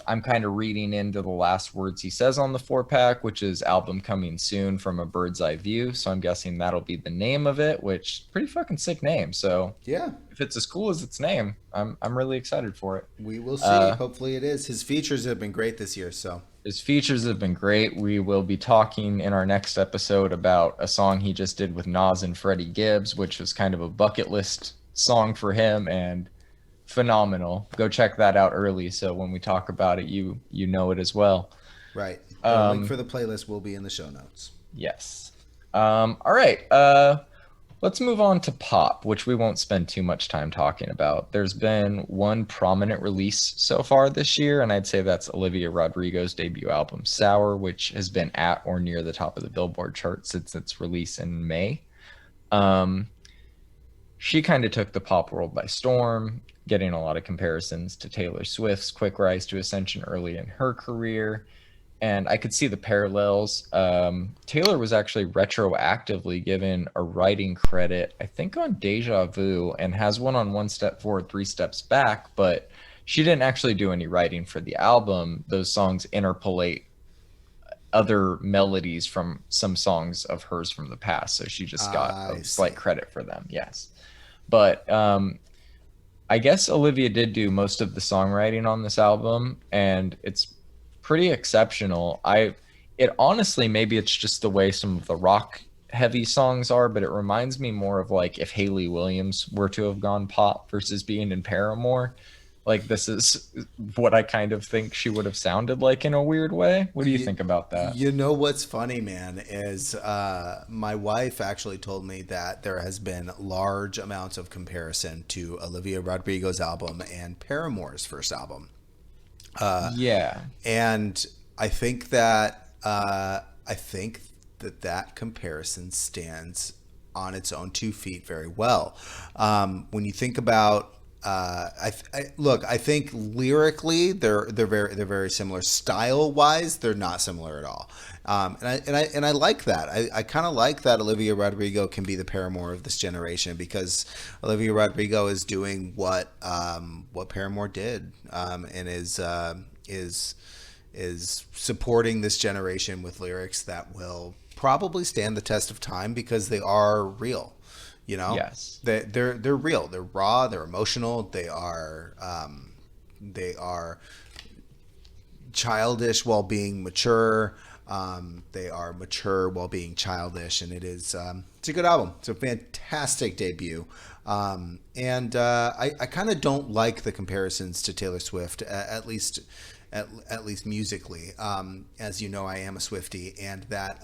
I'm kind of reading into the last words he says on the 4-pack, which is album coming soon from a bird's eye view. So I'm guessing that'll be the name of it, which pretty fucking sick name. So yeah, if it's as cool as its name, I'm really excited for it. We will see. Hopefully it is. His features have been great this year. So his features have been great. We will be talking in our next episode about a song he just did with Nas and Freddie Gibbs, which was kind of a bucket list song for him, and phenomenal. Go check that out early, so when we talk about it, you know it as well. Right. The link for the playlist will be in the show notes. Yes. All right. Let's move on to pop, which we won't spend too much time talking about. There's been one prominent release so far this year, and I'd say that's Olivia Rodrigo's debut album, Sour, which has been at or near the top of the Billboard chart since its release in May. she kind of took the pop world by storm, getting a lot of comparisons to Taylor Swift's quick rise to ascension early in her career. And I could see the parallels. Taylor was actually retroactively given a writing credit, I think on Deja Vu, and has one on One Step Forward, Three Steps Back, but she didn't actually do any writing for the album. Those songs interpolate other melodies from some songs of hers from the past, so she just got a I slight see. credit for them. Yes, but I guess Olivia did do most of the songwriting on this album, and it's pretty exceptional. It honestly, maybe it's just the way some of the rock heavy songs are, but it reminds me more of like if Hayley Williams were to have gone pop versus being in Paramore. Like this is what I kind of think she would have sounded like in a weird way. What do you You, think about that? you know what's funny, man, is my wife actually told me that there has been large amounts of comparison to Olivia Rodrigo's album and Paramore's first album. Yeah. And I think that that comparison stands on its own 2 feet very well. When you think about look, I think lyrically they're very similar. Style wise, they're not similar at all. And I like that. I kind of like that Olivia Rodrigo can be the Paramore of this generation, because Olivia Rodrigo is doing what Paramore did, and is supporting this generation with lyrics that will probably stand the test of time because they are real. Yes. They're real. They're raw. They're emotional. They are childish while being mature. They are mature while being childish, and it's a good album. It's a fantastic debut. And I kind of don't like the comparisons to Taylor Swift, at least musically. As you know, I am a Swiftie, and that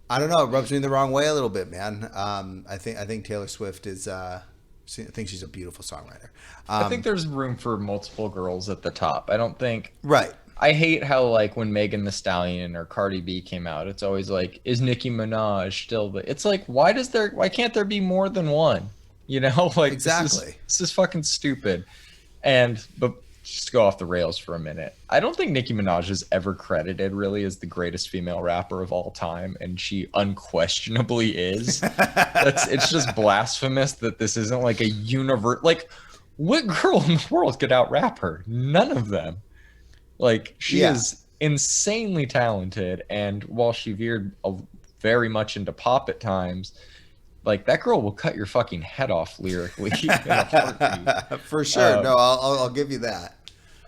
I don't know, it rubs me the wrong way a little bit, man. I think Taylor Swift is. I think she's a beautiful songwriter. I think there's room for multiple girls at the top. I don't think Right. I hate how like when Megan Thee Stallion or Cardi B came out, it's always like, is Nicki Minaj still the? It's like, why can't there be more than one? You know, like Exactly. this is fucking stupid. And but just to go off the rails for a minute, I don't think Nicki Minaj is ever credited really as the greatest female rapper of all time, and she unquestionably is. It's just blasphemous that this isn't like a universe. Like, what girl in the world could out rap her? None of them. Like she Yeah. is insanely talented, and while she veered very much into pop at times, like that girl will cut your fucking head off lyrically in a heartbeat. For sure. Um, No, I'll give you that.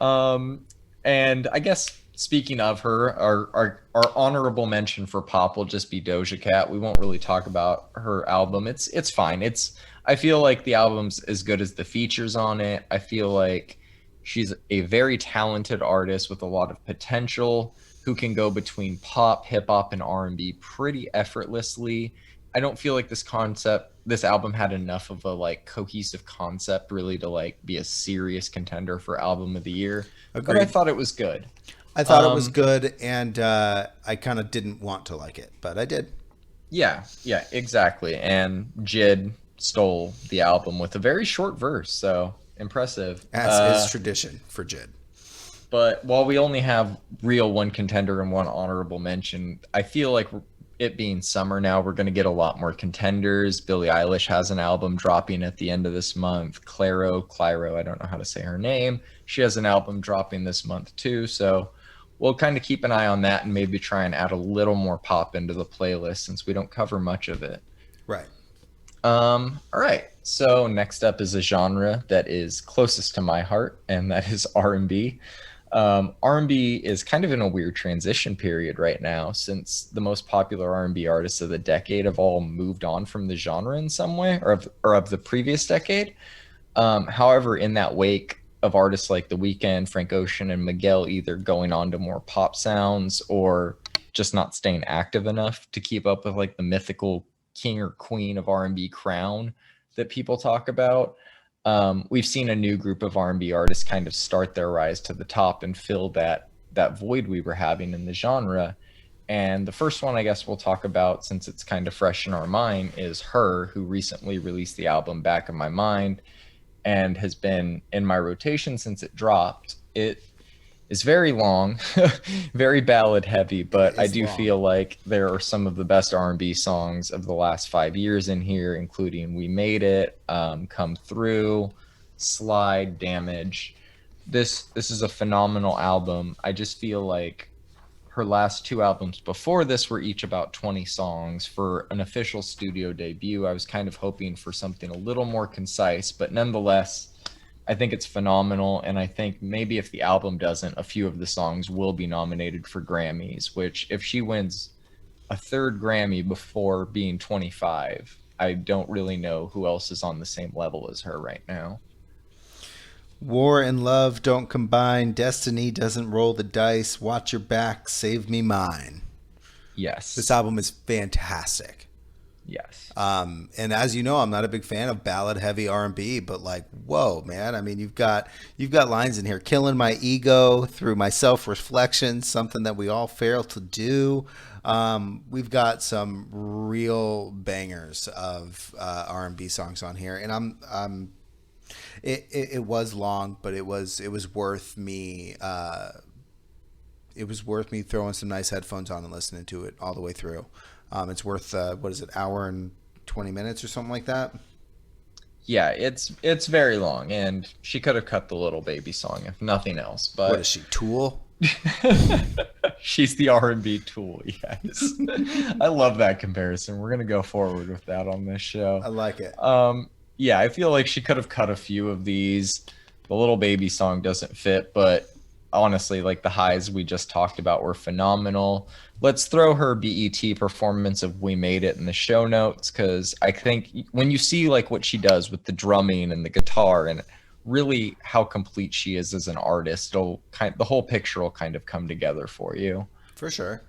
um, and I guess speaking of her, our honorable mention for pop will just be Doja Cat. We won't really talk about her album. It's fine. I feel like the album's as good as the features on it. I feel like she's a very talented artist with a lot of potential who can go between pop, hip hop, and R&B pretty effortlessly. I don't feel like this album had enough of a like cohesive concept really to like be a serious contender for album of the year. But I Agreed. thought it was good. I thought it was Um, good, and I kind of didn't want to like it, but I did. yeah, exactly. And Jid stole the album with a very short verse, so impressive. As is tradition for Jid. But while we only have real one contender and one honorable mention, I feel like it being summer now, we're going to get a lot more contenders. Billie Eilish has an album dropping at the end of this month. Clairo, I don't know how to say her name. She has an album dropping this month too. So we'll kind of keep an eye on that and maybe try and add a little more pop into the playlist since we don't cover much of it. Right. All right. So next up is a genre that is closest to my heart, and that is R&B. R&B is kind of in a weird transition period right now since the most popular R&B artists of the decade have all moved on from the genre in some way, or of the previous decade. However, in that wake of artists like The Weeknd, Frank Ocean, and Miguel either going on to more pop sounds or just not staying active enough to keep up with like the mythical king or queen of R&B crown that people talk about. We've seen a new group of R&B artists kind of start their rise to the top and fill that void we were having in the genre. And the first one I guess we'll talk about, since it's kind of fresh in our mind, is Her, who recently released the album Back of My Mind and has been in my rotation since it dropped. It is very long, very ballad heavy, It but I is do long. feel like there are some of the best R&B songs of the last 5 years in here, including "We Made It," "Come Through," "Slide," "Damage." This is a phenomenal album. I just feel like her last two albums before this were each about 20 songs. For an official studio debut, I was kind of hoping for something a little more concise, but nonetheless, I think it's phenomenal. And I think maybe if the album doesn't, a few of the songs will be nominated for Grammys, which if she wins a third Grammy before being 25, I don't really know who else is on the same level as her right now. War and love don't combine. Destiny doesn't roll the dice. Watch your back. Save me mine. This Yes. album is fantastic. Yes. And as you know, I'm not a big fan of ballad heavy R&B, but like, whoa, man. I mean, you've got lines in here, killing my ego through my self-reflection, something that we all fail to do. We've got some real bangers of R&B songs on here, and it was long, but it was worth me. It was worth me throwing some nice headphones on and listening to it all the way through. It's worth what is it, hour and 20 minutes or something like that. Yeah, it's very long, and she could have cut the little baby song if nothing else, What is but she, Tool? she's the R&B tool. Yes. I love that comparison. We're going to go forward with that on this show. I like it. Yeah, I feel like she could have cut a few of these. The little baby song doesn't fit, but honestly, like the highs we just talked about were phenomenal. Let's throw her BET performance of "We Made It" in the show notes, because I think when you see like what she does with the drumming and the guitar and really how complete she is as an artist, the whole picture will kind of come together for you. For sure.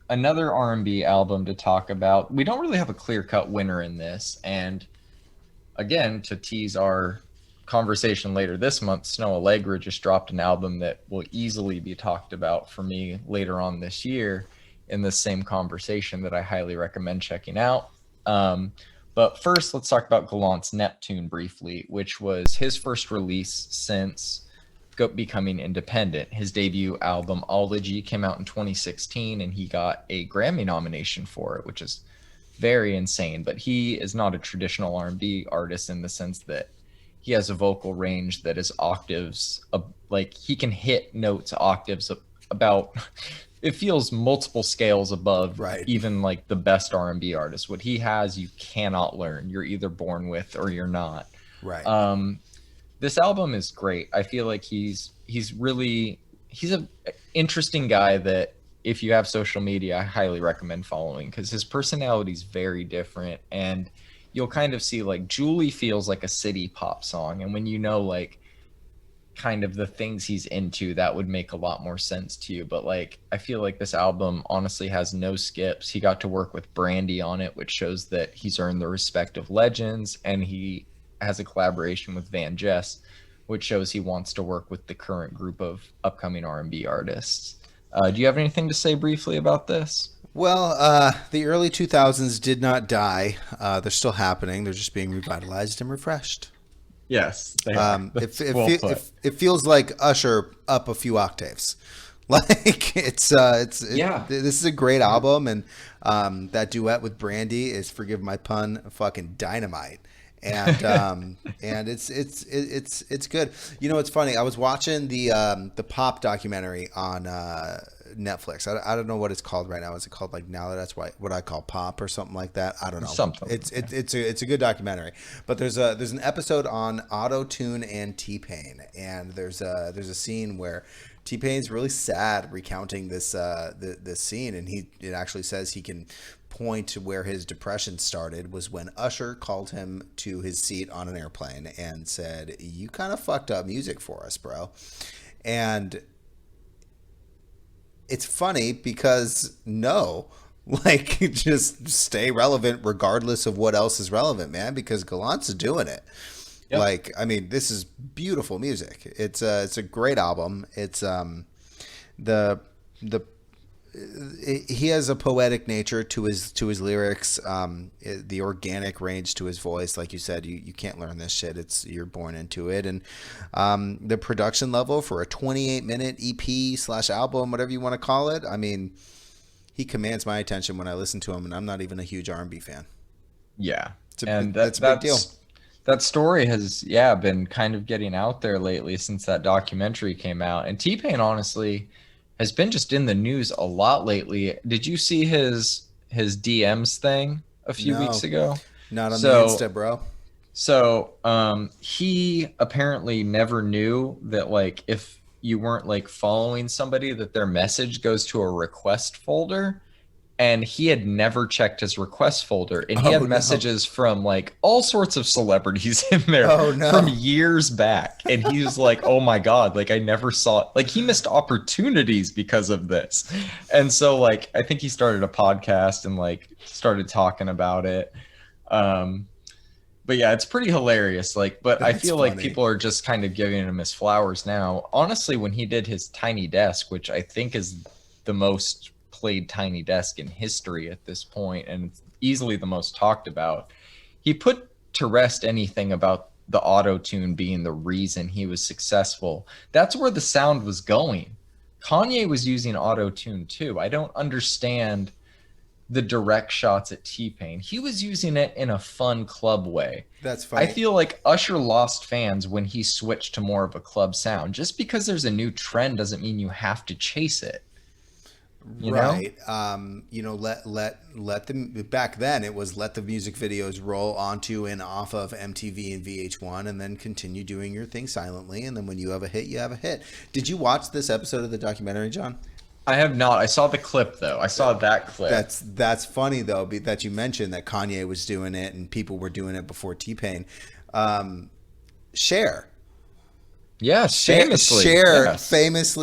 Another R&B album to talk about. We don't really have a clear-cut winner in this, and again, to tease our conversation later this month, Snow Allegra just dropped an album that will easily be talked about for me later on this year in this same conversation that I highly recommend checking out. But first, let's talk about Gallant's Neptune briefly, which was his first release since becoming independent. His debut album, Ology, came out in 2016, and he got a Grammy nomination for it, which is very insane. But he is not a traditional R&B artist in the sense that he has a vocal range that is octaves, like he can hit notes octaves about, it feels multiple scales above Right. even like the best R&B artist. What he has, you cannot learn. You're either born with or you're not. Right. This album is great. I feel like he's a interesting guy that if you have social media, I highly recommend following, because his personality is very different, and you'll kind of see like Julie feels like a city pop song, and when you know like kind of the things he's into, that would make a lot more sense to you. But like I feel like this album honestly has no skips. He got to work with Brandy on it, which shows that he's earned the respect of legends, and he has a collaboration with Van Jess, which shows he wants to work with the current group of upcoming R&B artists. Do you have anything to say briefly about this? Well, the early 2000s did not die. They're still happening. They're just being revitalized and refreshed. Yes, they are. It, That's it, well fe- put. it, it feels like Usher up a few octaves. Like Yeah. this is a great album, and that duet with Brandy is, forgive my pun, fucking dynamite. And it's good. You know, it's funny. I was watching the pop documentary on Netflix. I don't know what it's called right now. Is it called like Now That That's what I call pop or something like that? I don't know. Something like It's a good documentary. But there's an episode on Auto Tune and T-Pain, and there's a scene where T-Pain's really sad recounting this scene, and it actually says he can point to where his depression started was when Usher called him to his seat on an airplane and said, "You kind of fucked up music for us, bro." And it's funny because no, like just stay relevant regardless of what else is relevant, man, because Gallant's doing it. Yep. Like, I mean, this is beautiful music. It's a great album. It's the he has a poetic nature to his lyrics, the organic range to his voice. Like you said, you can't learn this shit. It's you're born into it, and the production level for a 28-minute EP slash album, whatever you want to call it. I mean, he commands my attention when I listen to him, and I'm not even a huge R&B fan. Yeah. That's a big deal. That story has, been kind of getting out there lately since that documentary came out. And T-Pain, honestly, has been just in the news a lot lately. Did you see his DMs thing a few weeks ago? Not on the Insta, bro. So he apparently never knew that, like, if you weren't like following somebody, that their message goes to a request folder. And he had never checked his request folder, and he had messages from like all sorts of celebrities in there from years back. And he was like, oh my God, like I never saw it. Like he missed opportunities because of this. And so like, I think he started a podcast and like started talking about it. But yeah, it's pretty hilarious. Like, but I feel like people are just kind of giving him his flowers now. Honestly, when he did his Tiny Desk, which I think is the most played Tiny Desk in history at this point, and it's easily the most talked about, he put to rest anything about the auto-tune being the reason he was successful. That's where the sound was going. Kanye was using auto-tune too. I don't understand the direct shots at T-Pain. He was using it in a fun club way. That's funny. I feel like Usher lost fans when he switched to more of a club sound. Just because there's a new trend doesn't mean you have to chase it. Right. Let them, back then it was let the music videos roll onto and off of MTV and VH1 and then continue doing your thing silently. And then when you have a hit, you have a hit. Did you watch this episode of the documentary, John? I have not. I saw the clip though. I saw that clip. That's funny though, that you mentioned that Kanye was doing it and people were doing it before T-Pain. Cher. Yes, famously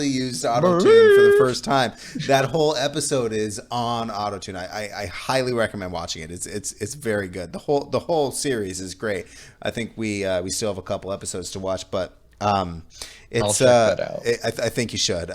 used autotune for the first time. That whole episode is on autotune. I highly recommend watching it. It's very good. The whole series is great. I think we still have a couple episodes to watch, but I'll check that out. I think you should.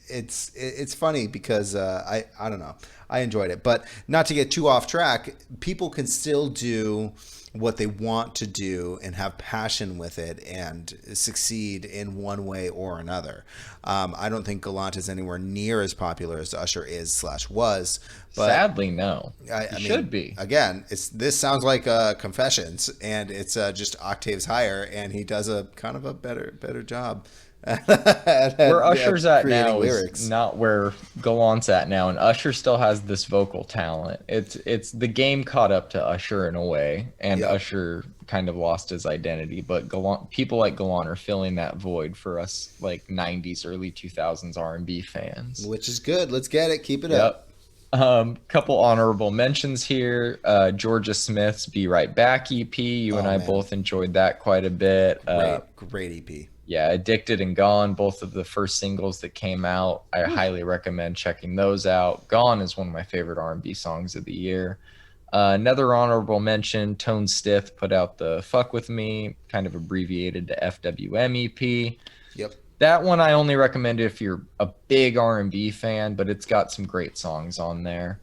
It's funny because I don't know. I enjoyed it, but not to get too off track. People can still do what they want to do and have passion with it and succeed in one way or another. I don't think Gallant is anywhere near as popular as Usher is / was. But sadly, no. I mean, should be. Again, this sounds like Confessions, and it's just octaves higher, and he does a kind of a better job. Where Usher's at now lyrics is not where Gallant's at now, and Usher still has this vocal talent. It's the game caught up to Usher in a way, and Usher kind of lost his identity. But people like Gallant are filling that void for us, like '90s, early 2000s R&B fans, which is good. Let's get it. Keep it up. Couple honorable mentions here. Georgia Smith's "Be Right Back" EP. You and I both enjoyed that quite a bit. Great EP. Yeah, Addicted and Gone, both of the first singles that came out. I highly recommend checking those out. Gone is one of my favorite R&B songs of the year. Another honorable mention, Tone Stith put out the Fuck With Me, kind of abbreviated to FWM EP. Yep. That one I only recommend if you're a big R&B fan, but it's got some great songs on there.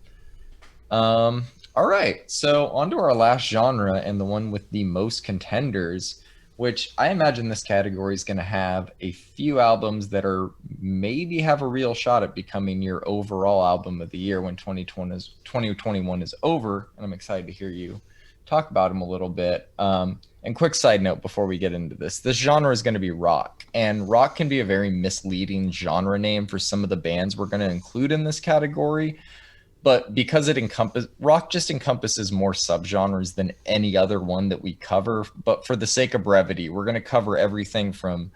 All right, so on to our last genre and the one with the most contenders, which I imagine this category is going to have a few albums that are maybe have a real shot at becoming your overall album of the year when 2021 is over. And I'm excited to hear you talk about them a little bit. And quick side note before we get into this genre is going to be rock. And rock can be a very misleading genre name for some of the bands we're going to include in this category. But because rock just encompasses more subgenres than any other one that we cover. But for the sake of brevity, we're going to cover everything from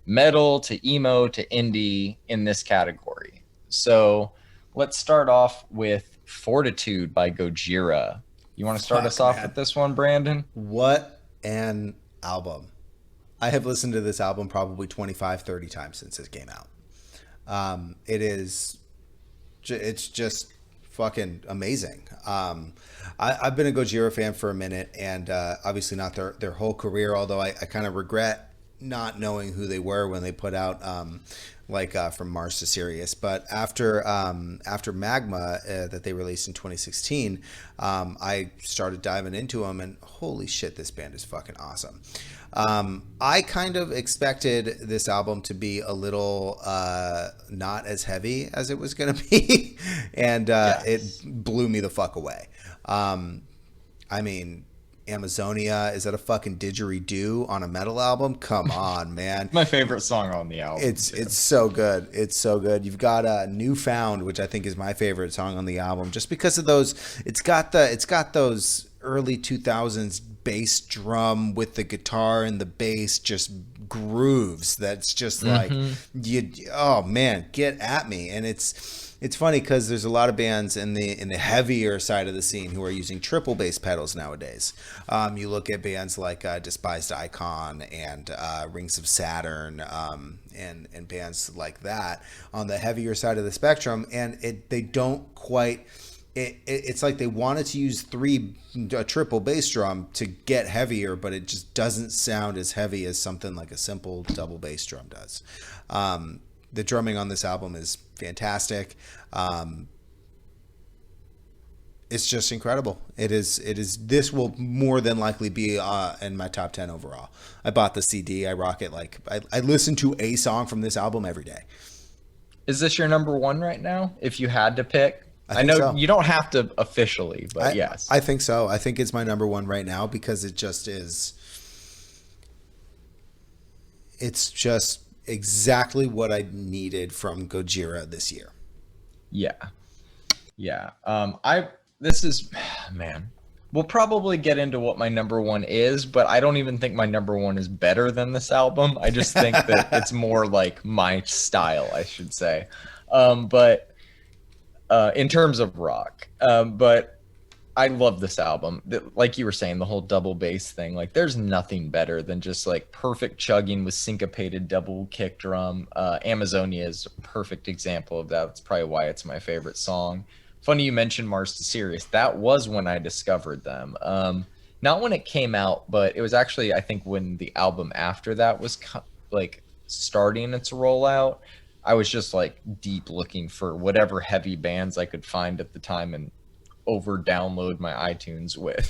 metal to emo to indie in this category. So let's start off with Fortitude by Gojira. You want to start us off with this one, Brandon? What an album. I have listened to this album probably 25, 30 times since it came out. It's just fucking amazing. I've been a Gojira fan for a minute, and obviously not their whole career, although I kind of regret not knowing who they were when they put out like from Mars to Sirius. But after Magma that they released in 2016, I started diving into them, and holy shit, this band is fucking awesome. I kind of expected this album to be a little not as heavy as it was going to be, and it Yes. blew me the fuck away. I mean, Amazonia, is that a fucking didgeridoo on a metal album? Come on, man. My favorite song on the album too. It's so good. It's so good. You've got Newfound, which I think is my favorite song on the album, just because of those. It's got those early 2000s bass drum with the guitar and the bass just grooves. That's just like you. Oh man, get at me. And it's funny because there's a lot of bands in the heavier side of the scene who are using triple bass pedals nowadays. You look at bands like Despised Icon and Rings of Saturn, and bands like that on the heavier side of the spectrum, and they don't quite. It's like they wanted to use a triple bass drum to get heavier, but it just doesn't sound as heavy as something like a simple double bass drum does. The drumming on this album is fantastic. It's just incredible. It is. This will more than likely be in my top 10 overall. I bought the CD. I rock it. Like I listen to a song from this album every day. Is this your number one right now? If you had to pick, I know so. you don't have to officially, but yes. I think so. I think it's my number one right now because it just is. It's just exactly what I needed from Gojira this year. Yeah. Yeah. This is, man, we'll probably get into what my number one is, but I don't even think my number one is better than this album. I just think that it's more like my style, I should say. But in terms of rock, but I love this album. Like you were saying, the whole double bass thing, like there's nothing better than just like perfect chugging with syncopated double kick drum. Amazonia is a perfect example of that. That's probably why it's my favorite song. Funny you mentioned Mars to Sirius. That was when I discovered them. Not when it came out, but it was actually, I think, when the album after that was like starting its rollout. I was just like deep looking for whatever heavy bands I could find at the time and over download my iTunes with.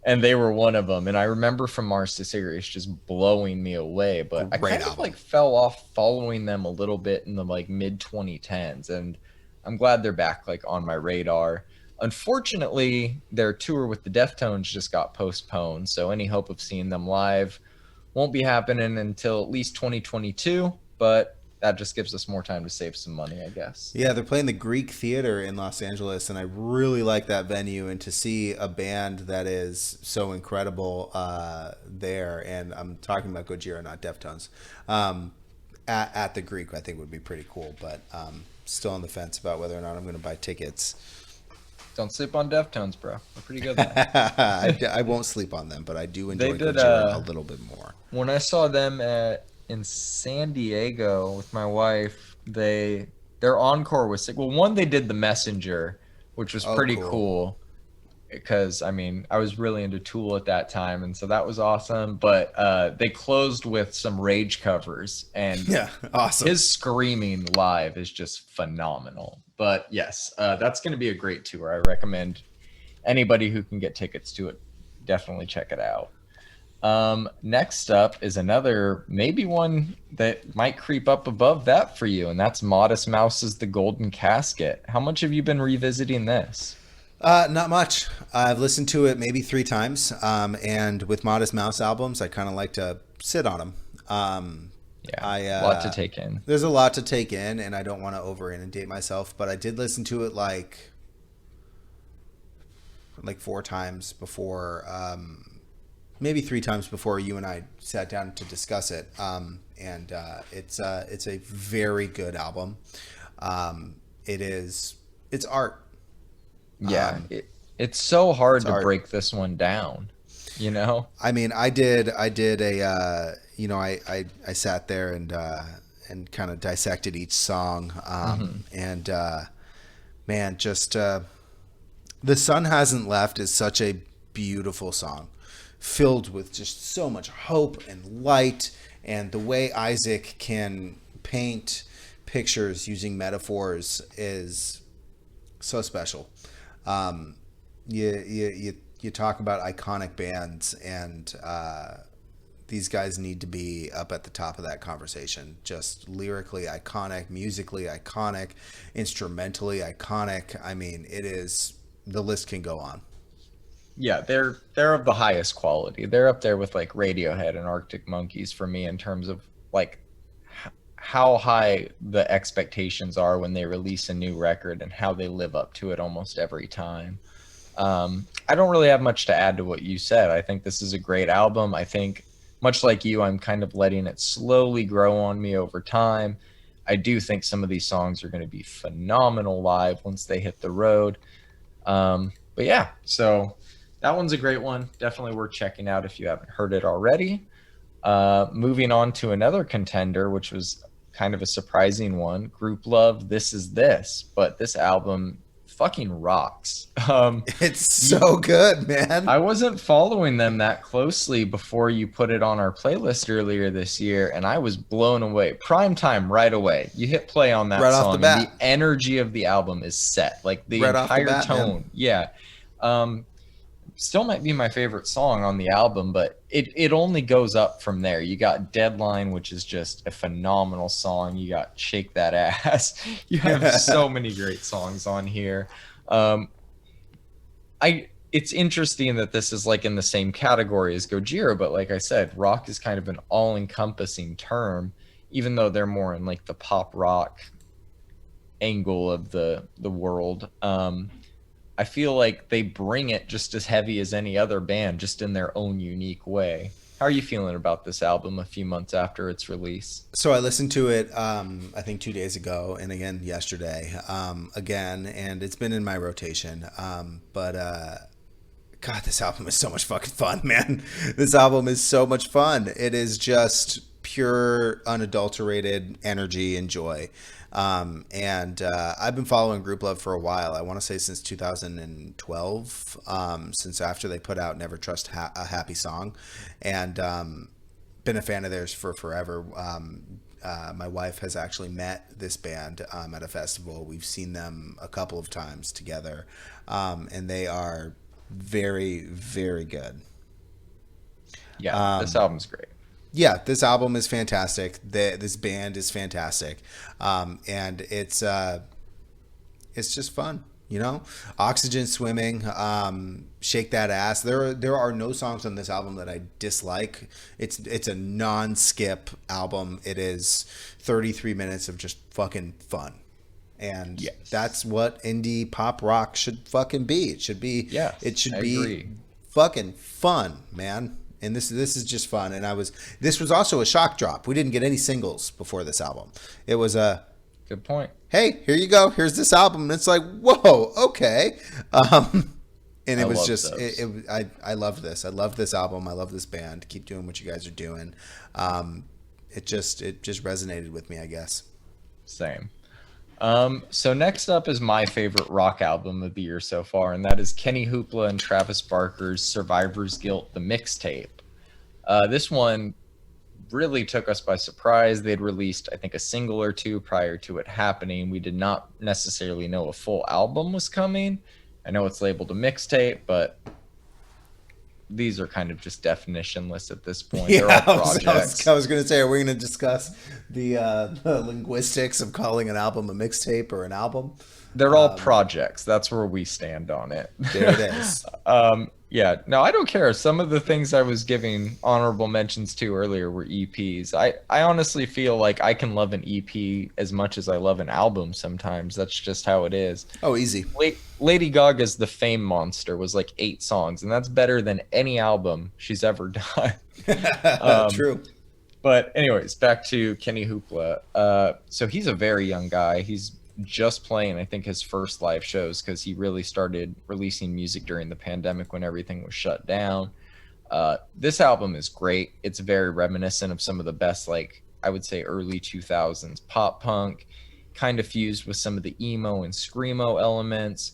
And they were one of them. And I remember From Mars to Sirius just blowing me away. But I kind of like fell off following them a little bit in the like mid 2010s. And I'm glad they're back like on my radar. Unfortunately, their tour with the Deftones just got postponed. So any hope of seeing them live won't be happening until at least 2022. But that just gives us more time to save some money, I guess. Yeah, they're playing the Greek Theater in Los Angeles, and I really like that venue. And to see a band that is so incredible there, and I'm talking about Gojira, not Deftones, at the Greek, I think would be pretty cool. But still on the fence about whether or not I'm going to buy tickets. Don't sleep on Deftones, bro. They're pretty good. I won't sleep on them, but I do enjoy Gojira a little bit more. When I saw them in San Diego with my wife, their encore was sick. Well, one, they did The Messenger, which was pretty cool because I mean I was really into Tool at that time, and so that was awesome. But they closed with some Rage covers, and yeah, awesome. His screaming live is just phenomenal. But yes, that's going to be a great tour. I recommend anybody who can get tickets to it, definitely check it out. Next up is another, maybe one that might creep up above that for you, and that's Modest Mouse's The Golden Casket. How much have you been revisiting this? Not much. I've listened to it maybe 3 times, and with Modest Mouse albums, I kind of like to sit on them. A lot to take in. There's a lot to take in, and I don't want to over inundate myself, but I did listen to it like 4 times before, maybe 3 times before you and I sat down to discuss it. And it's a very good album. It's art. Yeah, it's so hard to break this one down, you know? I mean, I did a, I sat there and kind of dissected each song. And man, just The Sun Hasn't Left is such a beautiful song, filled with just so much hope and light, and the way Isaac can paint pictures using metaphors is so special. Um, you talk about iconic bands, and these guys need to be up at the top of that conversation. Just lyrically iconic, musically iconic, instrumentally iconic. I mean, it is, the list can go on. Yeah, they're of the highest quality. They're up there with like Radiohead and Arctic Monkeys for me in terms of like how high the expectations are when they release a new record and how they live up to it almost every time. I don't really have much to add to what you said. I think this is a great album. I think, much like you, I'm kind of letting it slowly grow on me over time. I do think some of these songs are going to be phenomenal live once they hit the road. But yeah, so that one's a great one. Definitely worth checking out if you haven't heard it already. Moving on to another contender, which was kind of a surprising one, Group Love, This Is This. But this album fucking rocks. It's so good, man. I wasn't following them that closely before you put it on our playlist earlier this year, and I was blown away. Prime time right away. You hit play on that right song, off the bat. and the energy of the album is set. Like the Right off the entire bat, tone. man. Yeah. Still might be my favorite song on the album, but it only goes up from there. You got Deadline, which is just a phenomenal song. You got Shake That Ass. You have so many great songs on here. It's interesting that this is like in the same category as Gojira, but like I said, rock is kind of an all-encompassing term, even though they're more in like the pop rock angle of the world. I feel like they bring it just as heavy as any other band, just in their own unique way. How are you feeling about this album a few months after its release? So I listened to it, I think 2 days ago, and again yesterday, again, and it's been in my rotation. But God, this album is so much fucking fun, man. This album is so much fun. It is just pure, unadulterated energy and joy. And I've been following Group Love for a while. I want to say since 2012, since after they put out Never Trust a Happy Song, and been a fan of theirs for forever. My wife has actually met this band at a festival. We've seen them a couple of times together, and they are very, very good. Yeah, this album's great. Yeah, this album is fantastic. This band is fantastic, and it's just fun. You know, Oxygen Swimming, Shake That Ass. There are no songs on this album that I dislike. It's a non-skip album. It is 33 minutes of just fucking fun. And yes, that's what indie pop rock should fucking be. It should be, yes, it should I be agree. Fucking fun, man. And this is just fun. And this was also a shock drop. We didn't get any singles before this album. It was a good point. Hey, here you go. Here's this album. And it's like, whoa, okay. And it was just, I loved this. I love this album. I love this band. Keep doing what you guys are doing. It just resonated with me, I guess. Same. So next up is my favorite rock album of the year so far, and that is Kenny Hoopla and Travis Barker's Survivor's Guilt, the mixtape. This one really took us by surprise. They'd released, I think, a single or two prior to it happening. We did not necessarily know a full album was coming. I know it's labeled a mixtape, but these are kind of just definitionless at this point. Yeah, They're all projects. I was going to say, are we going to discuss the linguistics of calling an album a mixtape or an album? They're all projects. That's where we stand on it. There it is. Yeah, no, I don't care. Some of the things I was giving honorable mentions to earlier were EPs. I honestly feel like I can love an EP as much as I love an album sometimes. That's just how it is. Oh, easy. Lady Gaga's The Fame Monster was like 8 songs, and that's better than any album she's ever done. True. But anyways, back to Kenny Hoopla. So he's a very young guy. He's just playing, I think, his first live shows because he really started releasing music during the pandemic when everything was shut down. This album is great. It's very reminiscent of some of the best, like, I would say early 2000s pop punk, kind of fused with some of the emo and screamo elements.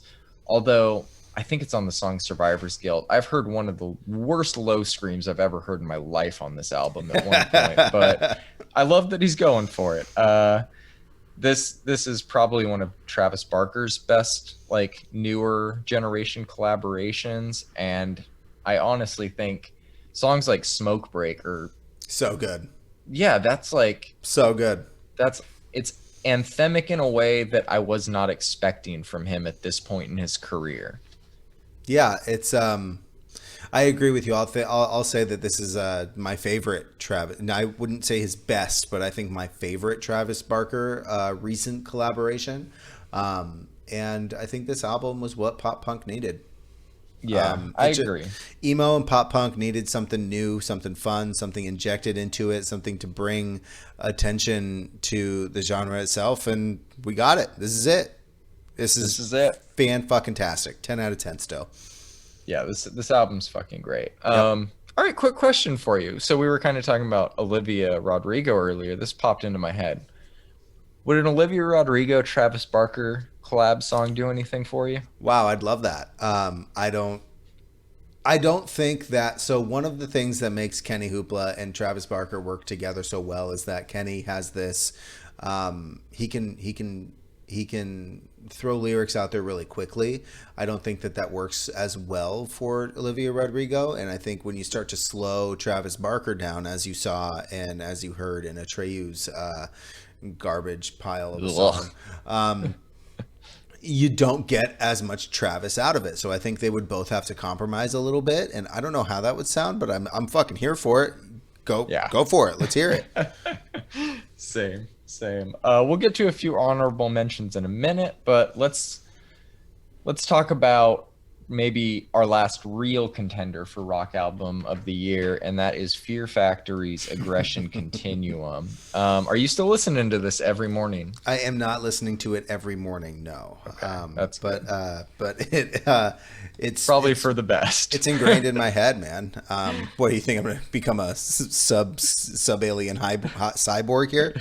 Although I think it's on the song Survivor's Guilt. I've heard one of the worst low screams I've ever heard in my life on this album at one point, but I love that he's going for it. This is probably one of Travis Barker's best like newer generation collaborations, and I honestly think songs like Smoke Break or So good. yeah, that's like So good. that's it's anthemic in a way that I was not expecting from him at this point in his career. Yeah, it's I agree with you. I'll say that this is my favorite Travis. And I wouldn't say his best, but I think my favorite Travis Barker recent collaboration. And I think this album was what pop punk needed. Yeah, I agree. Emo and pop punk needed something new, something fun, something injected into it, something to bring attention to the genre itself, and we got it. This is it. This is it. Fan fucking tastic. 10 out of 10 still. Yeah, this album's fucking great. Yep. All right, quick question for you. So we were kind of talking about Olivia Rodrigo earlier. This popped into my head. Would an Olivia Rodrigo Travis Barker collab song do anything for you? Wow, I'd love that. I don't think that. So one of the things that makes Kenny Hoopla and Travis Barker work together so well is that Kenny has this. He can throw lyrics out there really quickly. I don't think that that works as well for Olivia Rodrigo. And I think when you start to slow Travis Barker down, as you saw and as you heard in Atreyu's garbage pile of a song, you don't get as much Travis out of it. So I think they would both have to compromise a little bit. And I don't know how that would sound, but I'm fucking here for it. Go for it. Let's hear it. Same. We'll get to a few honorable mentions in a minute, but let's talk about maybe our last real contender for rock album of the year, and that is Fear Factory's Aggression Continuum. Are you still listening to this every morning? I am not listening to it every morning. No. Okay, that's but it's probably for the best. It's ingrained in my head, man. What do you think? I'm going to become a sub alien cyborg here?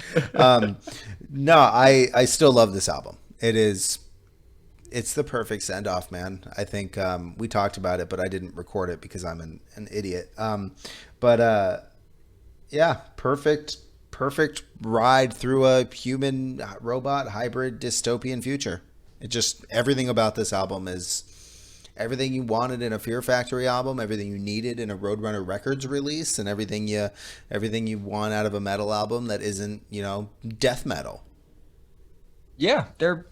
No, I still love this album. It's the perfect send off, man. I think we talked about it, but I didn't record it because I'm an idiot. Yeah, perfect ride through a human robot hybrid dystopian future. It just everything about this album is everything you wanted in a Fear Factory album, everything you needed in a Roadrunner Records release, and everything you want out of a metal album that isn't, death metal. Yeah, they're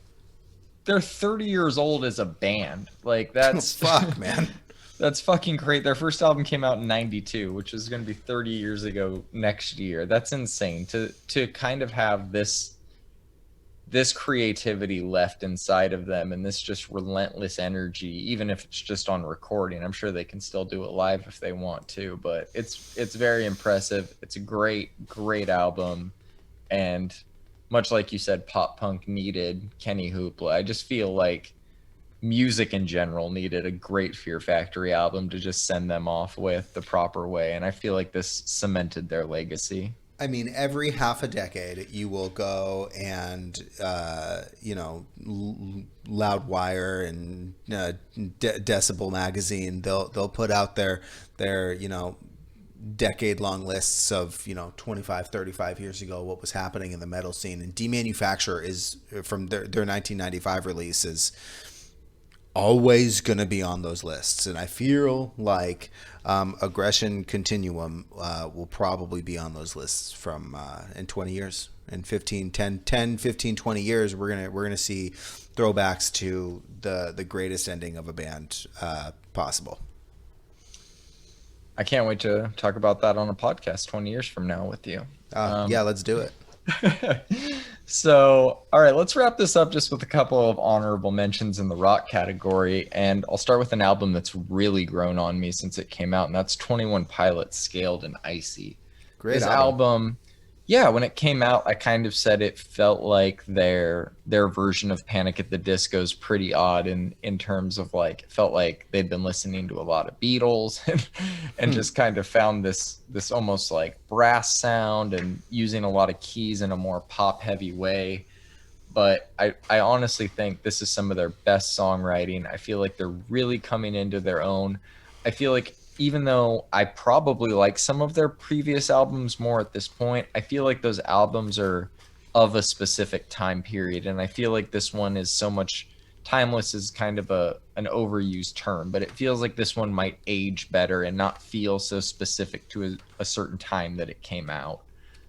30 years old as a band. Like that's fuck, man. That's fucking great. Their first album came out in 92, which is going to be 30 years ago next year. That's insane to kind of have this creativity left inside of them and this just relentless energy, even if it's just on recording. I'm sure they can still do it live if they want to, but it's very impressive. It's a great album, and much like you said, pop punk needed Kenny Hoopla. I just feel like music in general needed a great Fear Factory album to just send them off with the proper way, and I feel like this cemented their legacy. I mean, every half a decade, you will go and, Loudwire and Decibel magazine, they'll put out their decade-long lists of 25 35 years ago what was happening in the metal scene, and Demanufacture is from their 1995 release is always going to be on those lists, and I feel like Aggression Continuum will probably be on those lists from in 20 years, in 15 20 years we're gonna see throwbacks to the greatest ending of a band possible. I can't wait to talk about that on a podcast 20 years from now with you. Yeah, let's do it. So, all right, let's wrap this up just with a couple of honorable mentions in the rock category. And I'll start with an album that's really grown on me since it came out, and that's 21 Pilots' Scaled and Icy. Great This album, yeah, when it came out, I kind of said it felt like their version of Panic at the Disco is pretty odd in terms of like, it felt like they'd been listening to a lot of Beatles and just kind of found this almost like brass sound and using a lot of keys in a more pop heavy way. But I honestly think this is some of their best songwriting. I feel like they're really coming into their own. I feel like even though I probably like some of their previous albums more at this point, I feel like those albums are of a specific time period, and I feel like this one is so much timeless is kind of an overused term, but it feels like this one might age better and not feel so specific to a certain time that it came out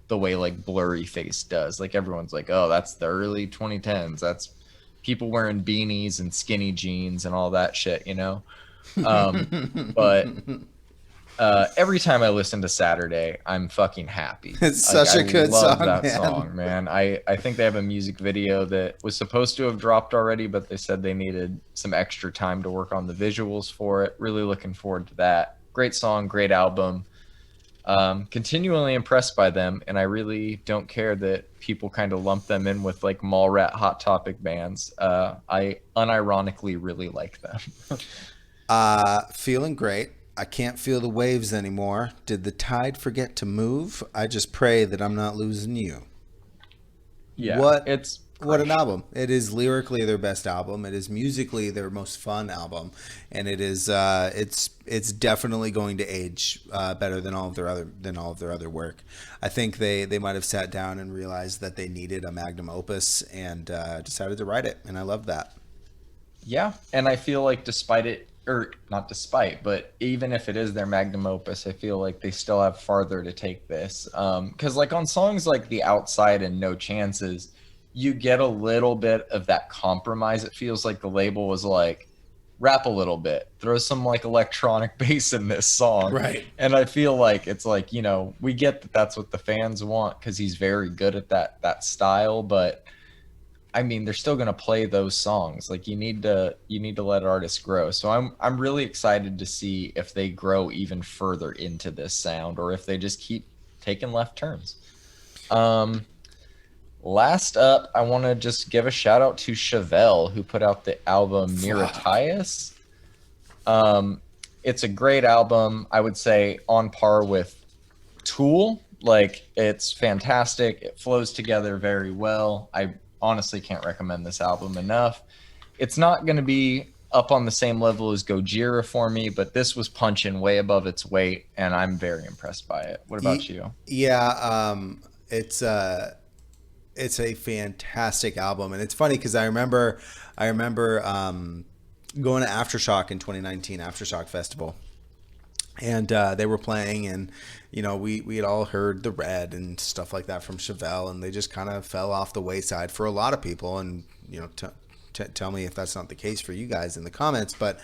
the way like Blurry Face does. Like everyone's like, oh, that's the early 2010s. That's people wearing beanies and skinny jeans and all that shit, you know? But every time I listen to Saturday, I'm fucking happy. It's Like such I a good love song, that man. song, man. I think they have a music video that was supposed to have dropped already, but they said they needed some extra time to work on the visuals for it. Really looking forward to that. Great song, great album. Continually impressed by them, and I really don't care that people kind of lump them in with like Mallrat Hot Topic bands. I unironically really like them. Feeling great. I can't feel the waves anymore. Did the tide forget to move? I just pray that I'm not losing you. Yeah, What it's what an great. album. It is lyrically their best album. It is musically their most fun album, and it is it's definitely going to age better than all of their other work. I think they might have sat down and realized that they needed a magnum opus and decided to write it, and I love that. Yeah, and I feel like despite it, or not despite, but even if it is their magnum opus, I feel like they still have farther to take this. Because like on songs like The Outside and No Chances, you get a little bit of that compromise. It feels like the label was like, rap a little bit, throw some like electronic bass in this song. Right. And I feel like it's like, you know, we get that that's what the fans want because he's very good at that style, but I mean, they're still going to play those songs. Like you need to let artists grow. So I'm really excited to see if they grow even further into this sound or if they just keep taking left turns. Um Last up, I want to just give a shout out to Chevelle who put out the album Fuck. Miratias. Um it's a great album. I would say on par with Tool. Like it's fantastic. It flows together very well. I honestly can't recommend this album enough. It's not going to be up on the same level as Gojira for me, but this was punching way above its weight, and I'm very impressed by it. What about you? Yeah, it's it's a fantastic album, and it's funny because I remember going to Aftershock in 2019, Aftershock Festival, and they were playing, and we had all heard the Red and stuff like that from Chevelle, and they just kind of fell off the wayside for a lot of people, and tell me if that's not the case for you guys in the comments, but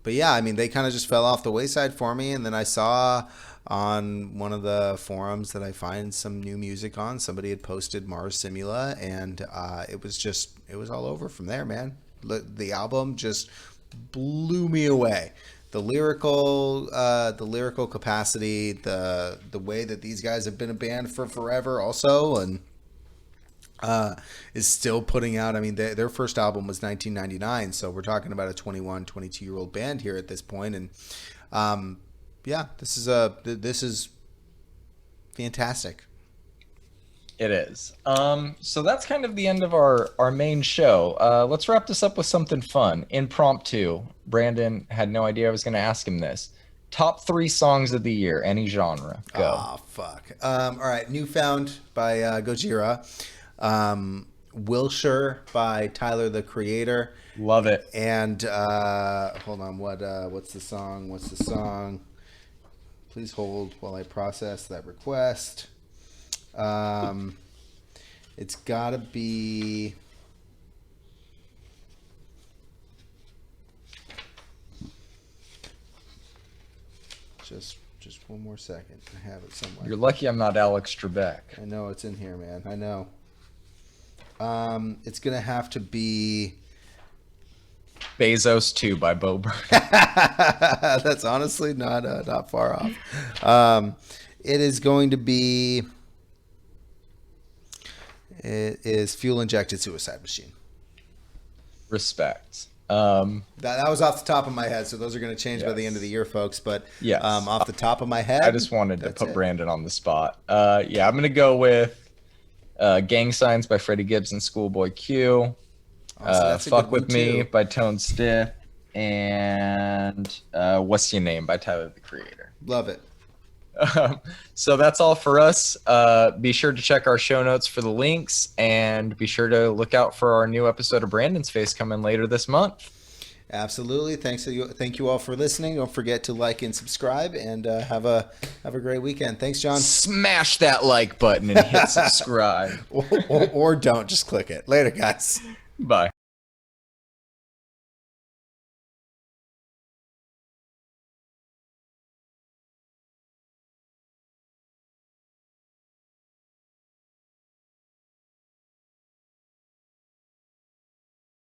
yeah, I mean, they kind of just fell off the wayside for me. And then I saw on one of the forums that I find some new music on, somebody had posted Mars Simula, and it was all over from there, man. The album just blew me away. The lyrical capacity, the way that these guys have been a band for forever, also, and is still putting out. I mean, their first album was 1999, so we're talking about a 21, 22-year-old band here at this point, and yeah, this is fantastic. It is. So that's kind of the end of our main show. Let's wrap this up with something fun, impromptu. Brandon had no idea I was going to ask him this. Top three songs of the year, any genre. Go. Oh fuck. All right, Newfound by Gojira, Wilshire by Tyler the Creator, Love it. and hold on, what's the song? What's the song? Please hold while I process that request. Um, it's gotta be. Just one more second. I have it somewhere. You're lucky I'm not Alex Trebek. I know it's in here, man. I know. It's gonna have to be. Bezos 2 by Bo Burnham. That's honestly not far off. It is going to be. It is Fuel Injected Suicide Machine. Respect. That was off the top of my head, so those are going to change by the end of the year, folks. But Yes. off the top of my head, I just wanted to that's put it. Brandon on the spot. Yeah, I'm going to go with Gang Signs by Freddie Gibbs and Schoolboy Q. Oh, so that's a Fuck good With one, Me too. by Tone Stith. and What's Your Name by Tyler, the Creator. Love it. So that's all for us. Be sure to check our show notes for the links, and be sure to look out for our new episode of Brandon's Face coming later this month. Absolutely. Thank you all for listening. Don't forget to like and subscribe, and have a great weekend. Thanks, John. Smash that like button and hit subscribe. or don't. Just click it. Later, guys. Bye.